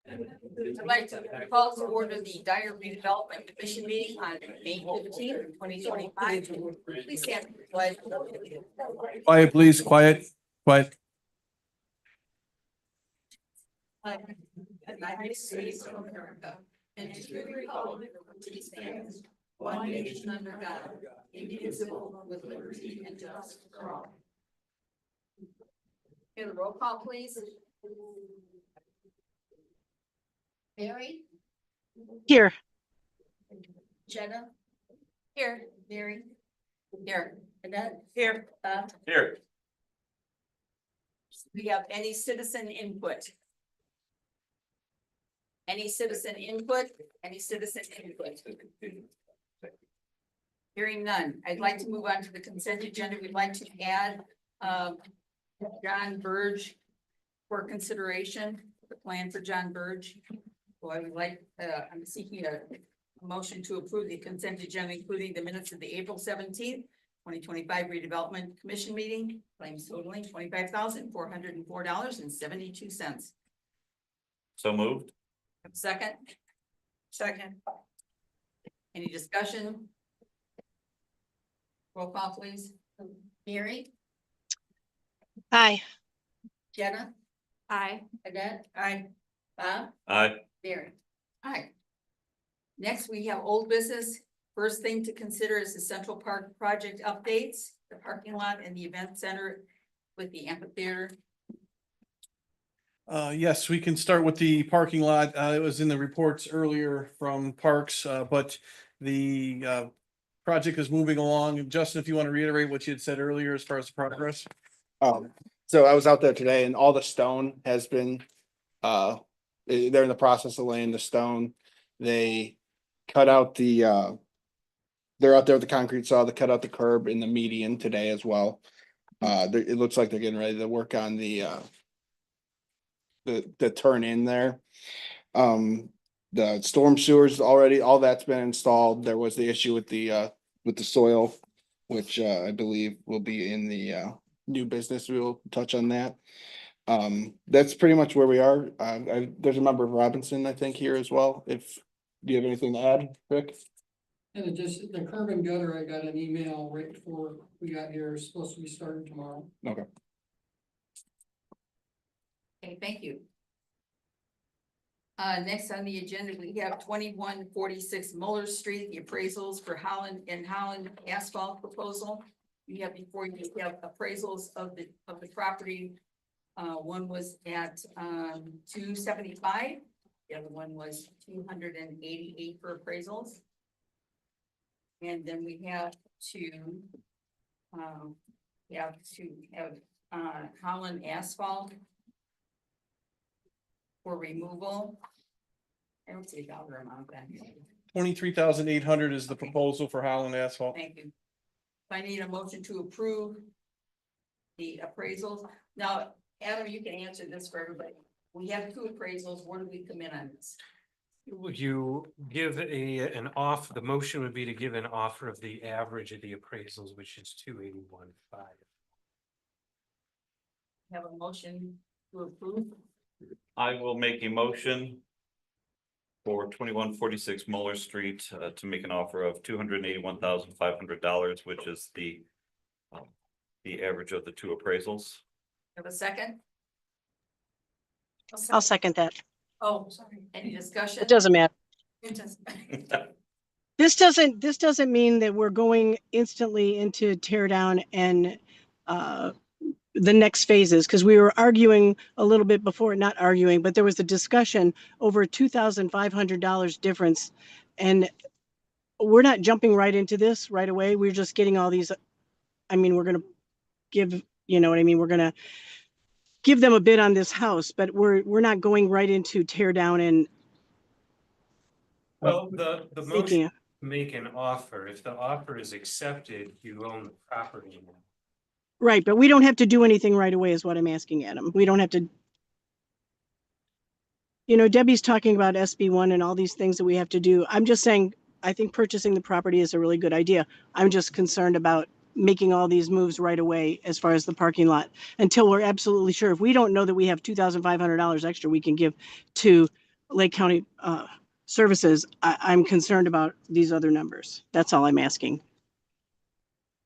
I'd like to call to order the Dyer Redevelopment Commission meeting on May 15th, 2025. Please stand for the pledge. Quiet, please, quiet, quiet. United States of America and to the republic for which it stands, one nation under God, indivisible, with liberty and justice for all. Okay, the roll call, please. Mary, Here. Jenna, Here. Mary, Here. Annette, Here. Bob, Here. Do we have any citizen input? Any citizen input? Any citizen input? Hearing none. I'd like to move on to the consent agenda. We'd like to add John Burge for consideration, the plan for John Burge. So I would like, I'm seeking a motion to approve the consent agenda, including the minutes of the April 17th, 2025 redevelopment commission meeting, claims totaling $25,404.72. So moved. Second? Second. Any discussion? Roll call, please. Mary, Aye. Jenna, Aye. Annette, Aye. Bob, Aye. Mary. Aye. Next, we have old business. First thing to consider is the Central Park project updates, the parking lot and the event center with the amphitheater. Yes, we can start with the parking lot. It was in the reports earlier from Parks, but the project is moving along. Justin, if you want to reiterate what you had said earlier as far as the progress. So I was out there today and all the stone has been, they're in the process of laying the stone. They cut out the, they're out there with the concrete saw, they cut out the curb in the median today as well. It looks like they're getting ready to work on the turn in there. The storm sewers already, all that's been installed. There was the issue with the soil, which I believe will be in the new business. We will touch on that. That's pretty much where we are. There's a member of Robinson, I think, here as well. Do you have anything to add, Rick? And it just, the curb and gutter, I got an email right before we got here, it's supposed to be starting tomorrow. Okay. Okay, thank you. Next on the agenda, we have 2146 Muller Street, the appraisals for Holland asphalt proposal. You have before you have appraisals of the property. One was at 275, the other one was 288 for appraisals. And then we have to Holland asphalt for removal. I don't see a dollar amount then. 23,800 is the proposal for Holland Asphalt. Thank you. I need a motion to approve the appraisals. Now, Adam, you can answer this for everybody. We have two appraisals. Where do we come in on this? You give the motion would be to give an offer of the average of the appraisals, which is 281.5. Have a motion to approve. I will make a motion for 2146 Muller Street to make an offer of $281,500, which is the average of the two appraisals. Have a second? I'll second that. Oh, sorry. Any discussion? It doesn't matter. It does. This doesn't mean that we're going instantly into tear down and the next phases, because we were arguing a little bit before, not arguing, but there was a discussion over $2,500 difference. And we're not jumping right into this right away. We're just getting all these, I mean, we're going to give, you know what I mean? We're going to give them a bid on this house, but we're not going right into tear down and Well, the motion, make an offer. If the offer is accepted, you own the property now. right, but we don't have to do anything right away is what I'm asking, Adam. We don't have to. You know, Debbie's talking about SB1 and all these things that we have to do. I'm just saying, I think purchasing the property is a really good idea. I'm just concerned about making all these moves right away as far as the parking lot until we're absolutely sure. If we don't know that we have $2,500 extra we can give to Lake County, services, I'm concerned about these other numbers. That's all I'm asking.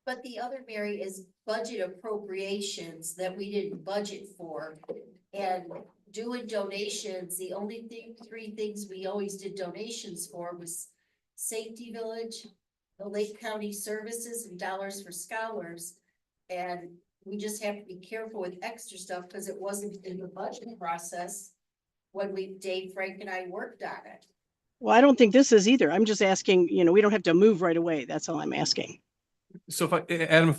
But the other, Mary, is budget appropriations that we didn't budget for. And doing donations, the only thing, three things we always did donations for was Safety Village, the Lake County Services, and Dollars for Scholars. And we just have to be careful with extra stuff because it wasn't in the budget process when Dave, Frank and I worked on it. Well, I don't think this is either. I'm just asking, we don't have to move right away. That's all I'm asking. So Adam,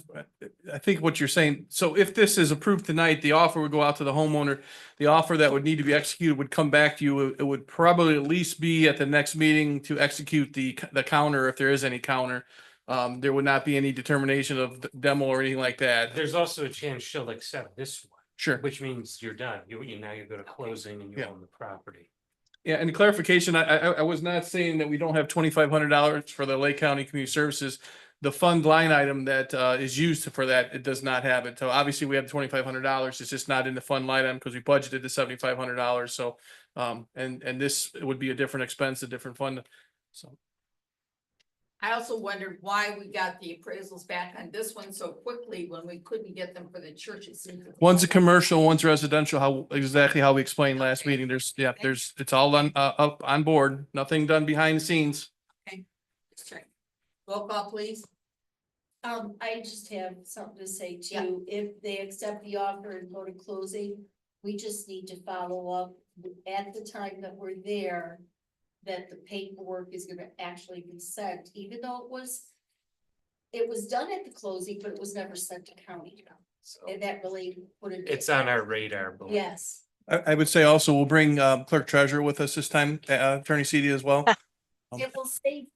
I think what you're saying, so if this is approved tonight, the offer would go out to the homeowner. The offer that would need to be executed would come back to you. It would probably at least be at the next meeting to execute the counter, if there is any counter. There would not be any determination of demo or anything like that. There's also a chance she'll accept this one, Sure. which means you're done. Now you go to closing and you Yeah. own the property. Yeah, and clarification, I was not saying that we don't have $2,500 for the Lake County Community Services. The fund line item that is used for that, it does not have it. So obviously we have $2,500. It's just not in the fund line item because we budgeted the $7,500. So and this would be a different expense, a different fund. So I also wondered why we got the appraisals back on this one so quickly when we couldn't get them for the churches. one's a commercial, one's residential, exactly how we explained last meeting. It's all up on board, nothing done behind the scenes. Okay, just check. Roll call, please. I just have something to say too. If they accept the offer and go to closing, we just need to follow up at the time that we're there, that the paperwork is gonna actually be sent, even though it was done at the closing, but it was never sent to county. So And that really put it. it's on our radar. But Yes. I would say also we'll bring clerk treasurer with us this time, Attorney CD as well. It will save.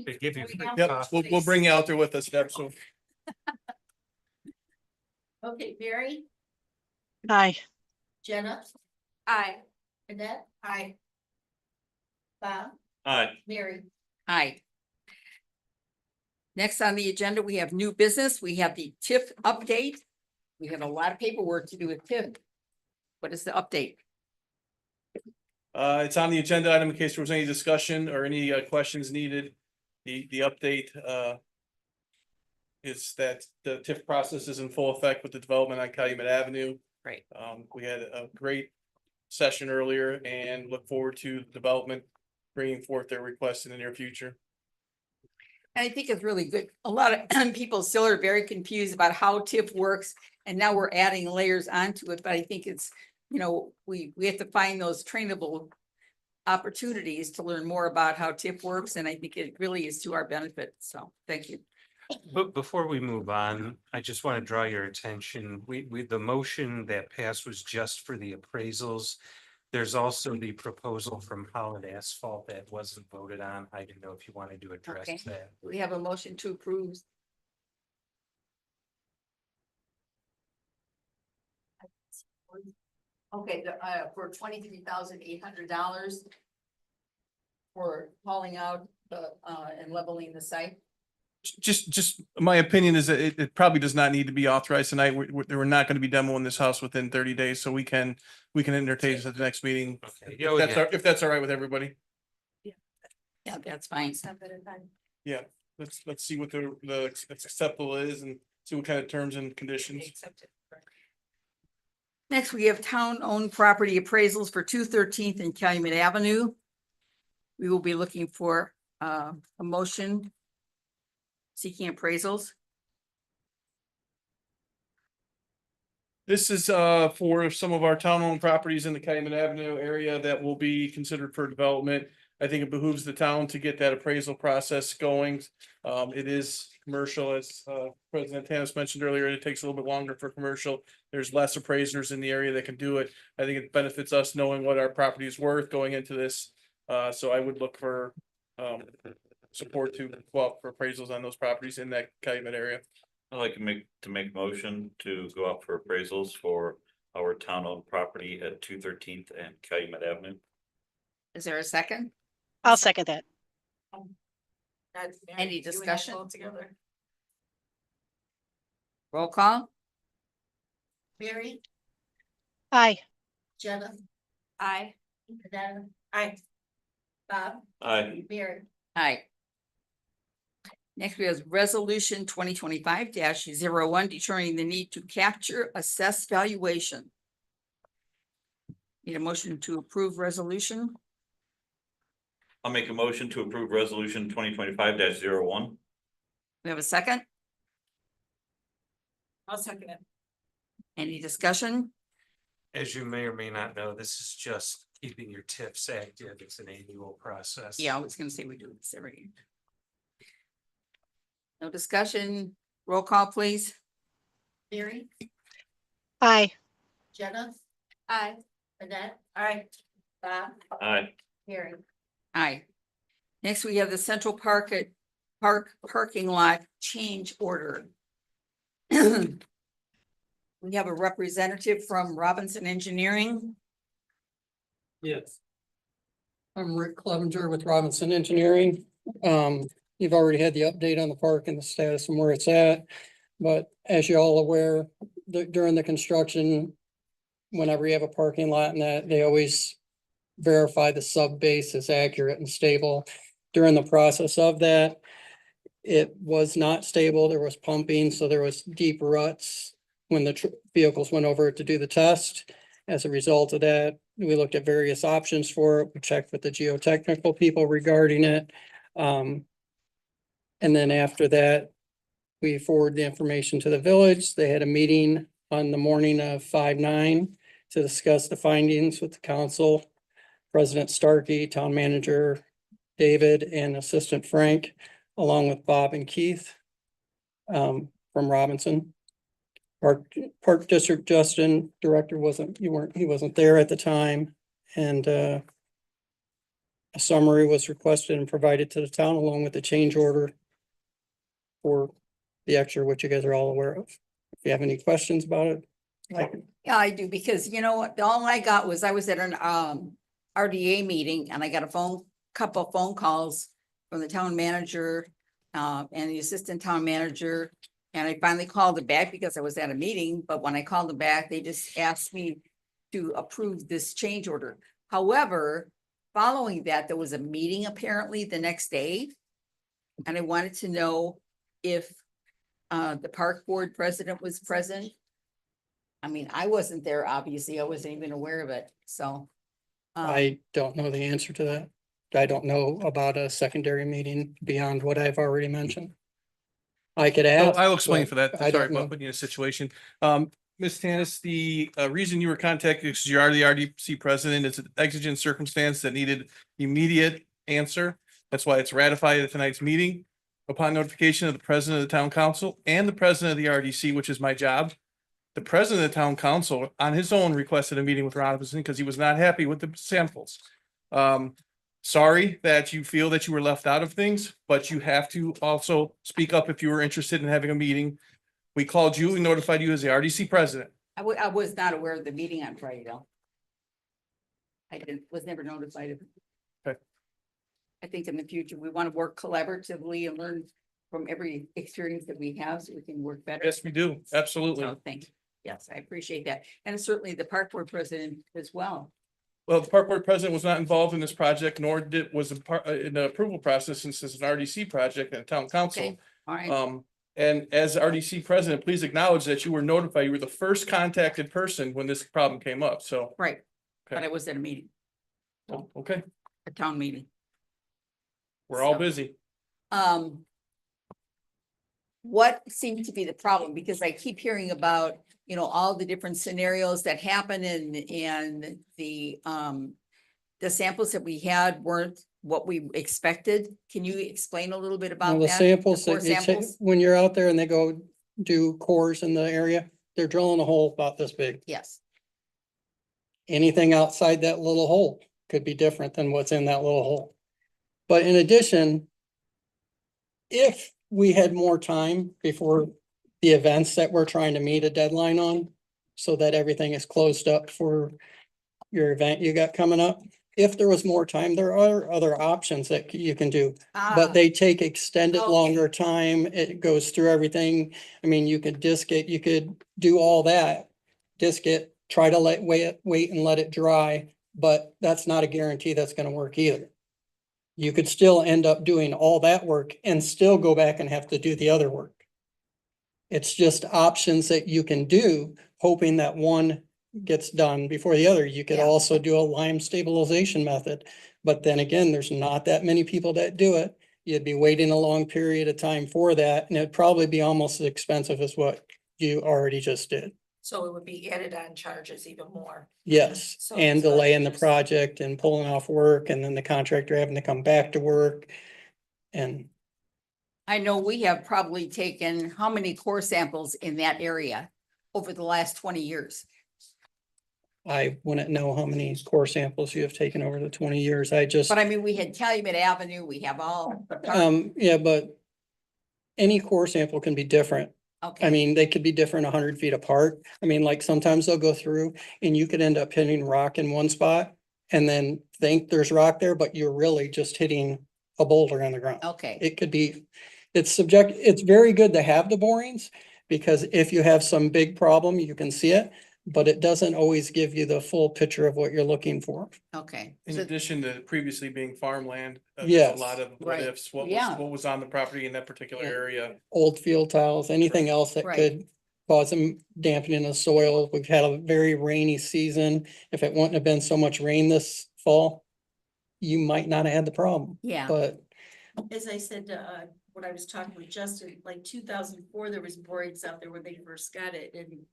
They give you free Yep, coffee. we'll bring you out there with us, Deb, so. Okay, Mary, Aye. Jenna, Aye. Annette. Aye. Bob, Aye. Mary. Aye. Next on the agenda, we have new business. We have the TIF update. We have a lot of paperwork to do with TIF. What is the update? It's on the agenda item in case there was any discussion or any questions needed. The update is that the TIF process is in full effect with the development on Calumet Avenue. Right. We had a great session earlier and look forward to development bringing forth their requests in the near future. And I think it's really good. A lot of people still are very confused about how TIF works, and now we're adding layers onto it, but I think it's, we have to find those trainable opportunities to learn more about how TIF works, and I think it really is to our benefit, so thank you. But before we move on, I just want to draw your attention. The motion that passed was just for the appraisals. There's also the proposal from Holland Asphalt that wasn't voted on. I didn't know if you wanted to address Okay. that. We have a motion to approve. Okay, for $23,800 for hauling out and leveling the site. Just my opinion is that it probably does not need to be authorized tonight. We're not going to be demoing this house within 30 days, so we can entertain it at the next meeting. Okay. If that's all right with everybody. Yeah, that's fine. Yeah, let's see what the acceptable is and see what kind of terms and conditions. Next, we have town-owned property appraisals for 213th and Calumet Avenue. We will be looking for a motion seeking appraisals. This is for some of our town-owned properties in the Calumet Avenue area that will be considered for development. I think it behooves the town to get that appraisal process going. It is commercial, as President Tanis mentioned earlier. It takes a little bit longer for commercial. There's less appraisers in the area that can do it. I think it benefits us knowing what our property is worth going into this. So I would look for support to go out for appraisals on those properties in that Calumet area. I'd like to make a motion to go out for appraisals for our town-owned property at 213th and Calumet Avenue. Is there a second? I'll second that. Any discussion? Together. Roll call? Mary, Aye. Jenna, Aye. Annette, Aye. Bob, Aye. Mary. Aye. Next, we have resolution 2025-01, determining the need to capture, assess valuation. Need a motion to approve resolution? I'll make a motion to approve resolution 2025-01. We have a second? I'll second it. Any discussion? As you may or may not know, this is just keeping your TIFs active. It's an annual process. Yeah, I was gonna say we do this every year. No discussion, roll call, please. Mary, Aye. Jenna, Aye. Annette, Aye. Bob, Aye. Mary. Aye. Next, we have the Central parking lot change order. We have a representative from Robinson Engineering. Yes. I'm Rick Clevenger with Robinson Engineering. You've already had the update on the park and the status and where it's at. But as you're all aware, during the construction, whenever you have a parking lot and that, they always verify the sub base is accurate and stable. During the process of that, it was not stable. There was pumping, so there was deep ruts when the vehicles went over to do the test. As a result of that, we looked at various options for it. We checked with the geotechnical people regarding it. And then after that, we forwarded the information to the village. They had a meeting on the morning of 5/9 to discuss the findings with the council. President Starkey, town manager David, and Assistant Frank, along with Bob and Keith from Robinson. Park District Justin, director, he wasn't there at the time, and a summary was requested and provided to the town along with the change order for the extra, which you guys are all aware of. If you have any questions about it, Yeah, I do, because you know what, all I got was, I was at an RDA meeting and I got couple of phone calls from the town manager and the assistant town manager. And I finally called them back because I was at a meeting, but when I called them back, they just asked me to approve this change order. However, following that, there was a meeting apparently the next day. And I wanted to know if the park board president was present. I mean, I wasn't there, obviously, I wasn't even aware of it, so. I don't know the answer to that. I don't know about a secondary meeting beyond what I've already mentioned. I could So ask. I'll explain but for that. I Sorry don't know. about putting you in a situation. Ms. Tanis, the reason you were contacted is you are the RDC president. It's an exigent circumstance that needed immediate answer. That's why it's ratified at tonight's meeting. Upon notification of the president of the town council and the president of the RDC, which is my job, the president of the town council on his own requested a meeting with Robinson because he was not happy with the samples. Sorry that you feel that you were left out of things, but you have to also speak up if you were interested in having a meeting. We called you and notified you as the RDC president. I was not aware of the meeting on Friday though. Was never notified of it. Okay. I think in the future, we want to work collaboratively and learn from every experience that we have so we can work better. Yes, we do. Absolutely. So thank you. Yes, I appreciate that. And certainly the park board president as well. Well, the park board president was not involved in this project, nor was a part in the approval process since it's an RDC project and town council. Okay, all right. And as RDC president, please acknowledge that you were notified. You were the first contacted person when this problem came up. So, Right. But Okay. I was at a meeting, okay, a town meeting. we're all So- busy. What seems to be the problem? Because I keep hearing about, you know, all the different scenarios that happen and the samples that we had weren't what we expected. Can you explain a little bit about Well, the that? samples, core that you take- samples? when you're out there and they go do cores in the area, they're drilling a hole about this big. Yes, Anything outside that little hole could be different than what's in that little hole. But in addition, if we had more time before the events that we're trying to meet a deadline on, so that everything is closed up for your event you got coming up, if there was more time, there are other options that you can do. But they take extended Okay. longer time. It goes through everything. I mean, you could disc it, you could do all that. Disc it, try to wait and let it dry, but that's not a guarantee that's gonna work either. You could still end up doing all that work and still go back and have to do the other work. It's just options that you can do, hoping that one gets done before the other. You could Yeah. also do a lime stabilization method. But then again, there's not that many people that do it. You'd be waiting a long period of time for that, and it'd probably be almost as expensive as what you already just did. So it would be added on charges even more. Yes, So and it's not delaying the just- project and pulling off work, and then the contractor having to come back to work. And I know we have probably taken how many core samples in that area over the last 20 years? I wouldn't know how many core samples you have taken over the 20 years. I just, But I mean, we had Calumet Avenue, we have all. the park. yeah, but any core sample can be different. Okay. I mean, they could be different 100 feet apart. I mean, like sometimes they'll go through and you could end up hitting rock in one spot and then think there's rock there, but you're really just hitting a boulder on the ground. Okay, It could be, it's very good to have the borings because if you have some big problem, you can see it, but it doesn't always give you the full picture of what you're looking for. okay. In So- addition to previously being farmland, there's Yes. a lot of what Right. ifs, Yeah. what was on the property in that particular Yeah. area. Old field tiles, anything else that Right. could cause them dampening the soil. We've had a very rainy season. If it wouldn't have been so much rain this fall, you might not have had the problem. Yeah. But As I said, when I was talking with Justin, like 2004, there was borings out there when they first got it, and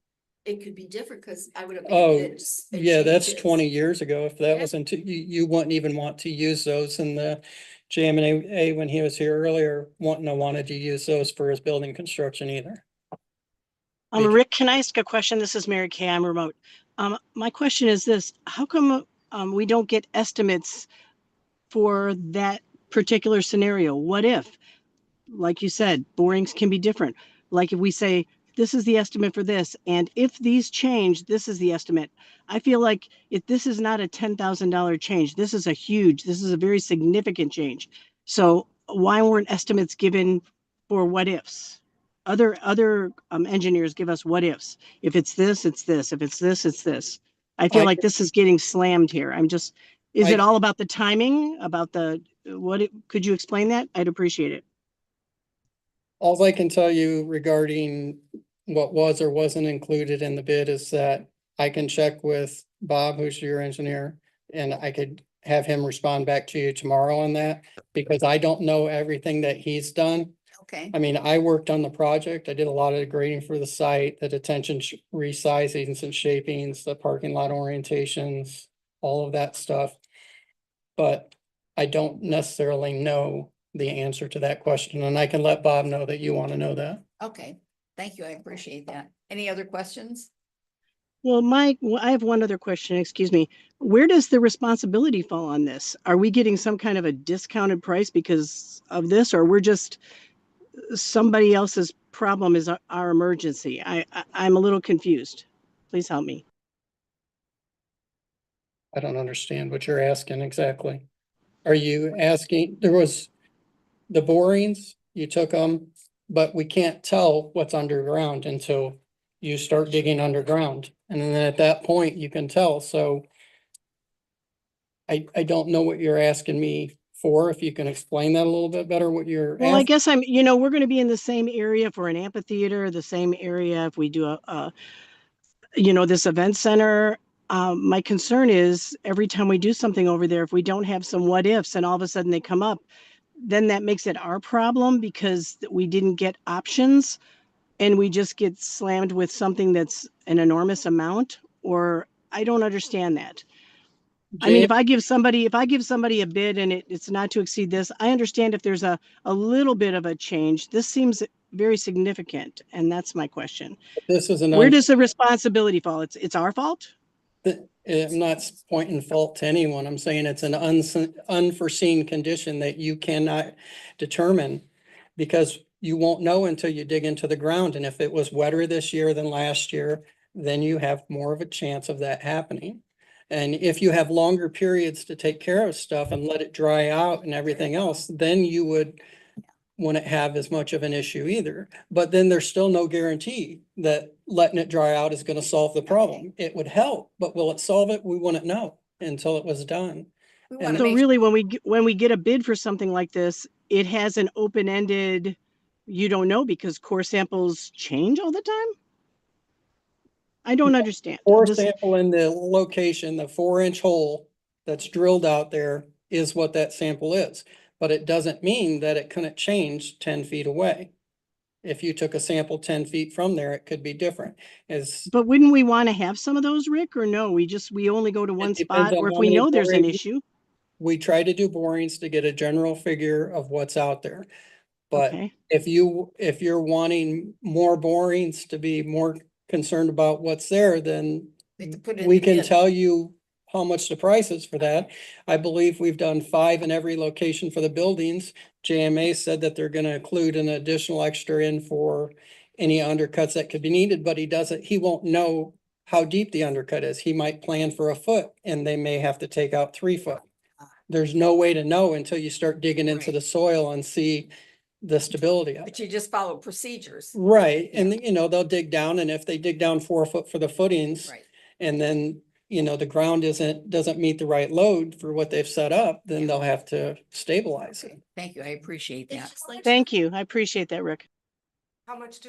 it could be different, because I would have. oh, yeah, that's 20 years ago. If that Yeah. wasn't, you wouldn't even want to use those. And the JMA, when he was here earlier, wanted to use those for his building construction either. Rick, can I ask a question? This is Mary Kay, I'm remote. My question is this, how come, we don't get estimates for that particular scenario? What if, like you said, borings can be different? Like if we say, this is the estimate for this, and if these change, this is the estimate. I feel like if this is not a $10,000 change, this is a very significant change. So why weren't estimates given for what ifs? Other engineers give us what ifs. If it's this, it's this. If it's this, it's this. I feel like this is getting slammed here. Is it all about the timing, about could you explain that? I'd appreciate it. All I can tell you regarding what was or wasn't included in the bid is that I can check with Bob, who's your engineer, and I could have him respond back to you tomorrow on that, because I don't know everything that he's done. Okay, I mean, I worked on the project. I did a lot of the grading for the site, the detention resizings and shapings, the parking lot orientations, all of that stuff. But I don't necessarily know the answer to that question, and I can let Bob know that you want to know that. okay. Thank you. I appreciate that. Any other questions? Well, I have one other question, excuse me. Where does the responsibility fall on this? Are we getting some kind of a discounted price because of this, or we're just somebody else's problem is our emergency? I'm a little confused. Please help me. I don't understand what you're asking exactly. Are you asking, there was the borings, you took them, but we can't tell what's underground until you start digging underground. And then at that point, you can tell. So I don't know what you're asking me for. If you can explain that a little bit better, what you're Well, I asking. guess we're going to be in the same area for an amphitheater, the same area if we do this event center. My concern is every time we do something over there, if we don't have some what ifs and all of a sudden they come up, then that makes it our problem because we didn't get options and we just get slammed with something that's an enormous amount, or I don't understand that. I mean, if I give somebody a bid and it's not to exceed this, I understand if there's a little bit of a change. This seems very significant, and that's my question. This is Where does the responsibility fall? It's our fault? I'm not pointing fault to anyone. I'm saying it's an unforeseen condition that you cannot determine because you won't know until you dig into the ground. And if it was wetter this year than last year, then you have more of a chance of that happening. And if you have longer periods to take care of stuff and let it dry out and everything else, then you wouldn't have as much of an issue either. But then there's still no guarantee that letting it dry out is going to solve the problem. It would help, but will it solve it? We wouldn't know. until it was done. We And wanna So make really, when we get a bid for something like this, it has an open-ended, you don't know because core samples change all the time? I don't understand. core This, sample in the location, the 4-inch hole that's drilled out there is what that sample is. But it doesn't mean that it couldn't change 10 feet away. If you took a sample 10 feet from there, it could be different. but wouldn't we want to have some of those, Rick, or no? We only go to one depends spot, on or if how we many know there's an borings- issue? We try to do borings to get a general figure of what's out there. But Okay. if you're wanting more borings to be more concerned about what's there, then We have to put it in we the can bid. tell you how much the price is for that. I believe we've done 5 in every location for the buildings. JMA said that they're gonna include an additional extra in for any undercuts that could be needed, but he won't know how deep the undercut is. He might plan for 1 foot and they may have to take out 3 foot. There's no way to know until you start digging into Right. the soil and see the stability of it. But you just follow procedures. Right, and they'll dig down, and if they dig down 4 foot for the footings. Right. And then, the ground doesn't meet the right load for what they've set up, then they'll have to stabilize it. Thank you. I appreciate It's that. just like. Thank you. I appreciate that, Rick. How much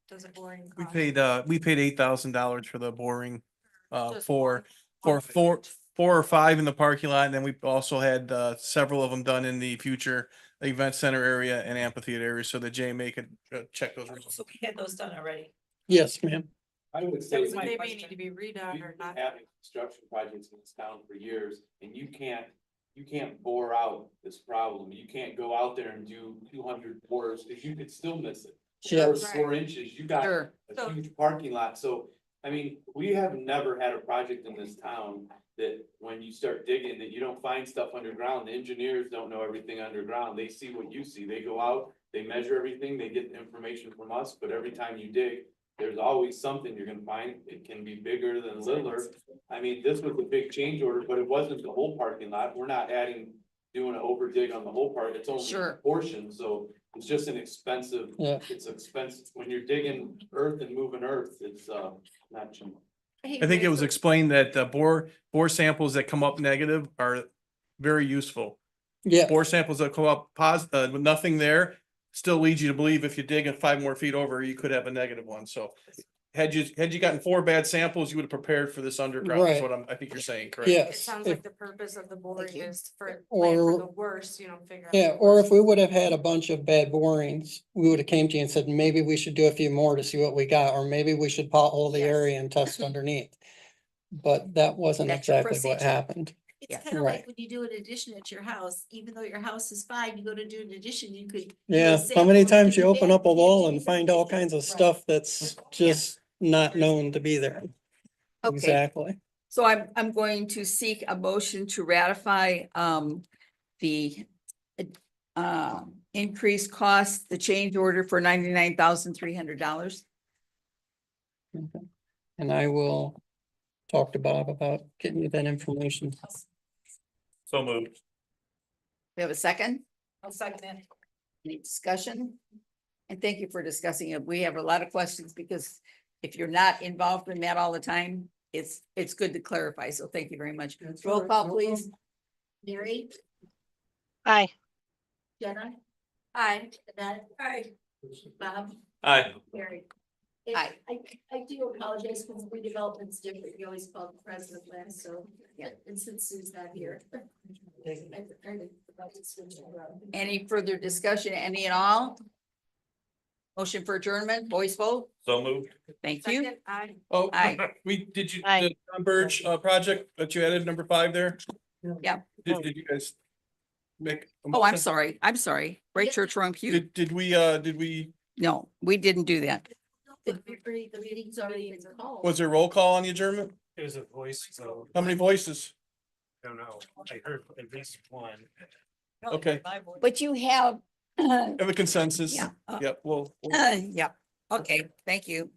does a boring We cost? paid, $8,000 for the boring, Just for one? 4 or 5 in the parking lot. And then we also had, several of them done in the future event center area and amphitheater area so that JMA could check those results. So we had those done already. Yes, ma'am. I would So say. would they need to be redone or not? Having construction projects in this town for years, and you can't bore out this problem. You can't go out there and do 200 bores, because you could still miss it. Yeah. Or 4 inches, you got Sure. a huge parking lot, so, I mean, we have never had a project in this town that when you start digging, that you don't find stuff underground. The engineers don't know everything underground, they see what you see, they go out, they measure everything, they get the information from us, but every time you dig, there's always something you're gonna find, it can be bigger than littler. I mean, this was a big change order, but it wasn't the whole parking lot, we're not doing an over dig on the whole part, it's only a Sure. portion, so it's just an expensive. Yeah. It's expensive, when you're digging earth and moving earth, it's not cheap. I think it was explained that the bore samples that come up negative are very useful. Yeah, Bore samples that come up positive, with nothing there, still leads you to believe if you dig it 5 more feet over, you could have a negative one. So had you gotten 4 bad samples, you would have prepared for this underground, is Right. what I think you're saying, correct? It yes. sounds If- like the purpose of the boring you. is for, Or- plan for the worst, figure out. Yeah, the or worst. if we would have had a bunch of bad borings, we would have came to you and said, maybe we should do a few more to see what we got, or maybe we should pothole the Yes. area and test underneath. But that wasn't That's your exactly what procedure. happened. It's Yeah. kind of Right. like when you do an addition at your house, even though your house is fine, you go to do an addition, you could. do a Yeah, how sample many and it times could you be open bad, up a you can't wall do and anything find with all it. kinds of Right. stuff that's just not known to be there. Okay. Exactly. So I'm going to seek a motion to ratify the increased cost, the change order for $99,300. Okay. And I will talk to Bob about getting you that information. So moved. We have a second? I'll second it. Any discussion? And thank you for discussing it. We have a lot of questions because if you're not involved in that all the time, it's good to clarify. So thank you very much. Roll call, please. Mary, Aye. Jenna, Aye. Annette. Aye. Bob, Aye. Mary. Aye. I do apologize because redevelopment's different. You always call the president last, so, Yeah. and since Sue's not here. I forgot to switch it around. Any further discussion, any and all? Motion for adjournment, voice vote. So moved. Thank you. Second, aye. Oh, Aye. Aye. the John Birch, project that you added number 5 there? Yeah. Did you guys make? a Oh, I'm motion? sorry. I'm sorry. Right church wrong pew. Did we, No, we didn't do that. The meeting's already been called. was there roll call on the adjournment? It was a voice, so How many voices? I don't know. I heard at least one. Okay, But you have. have a consensus? Yeah. Yep, well. Yeah, okay, thank you.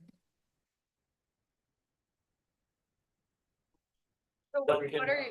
So what are,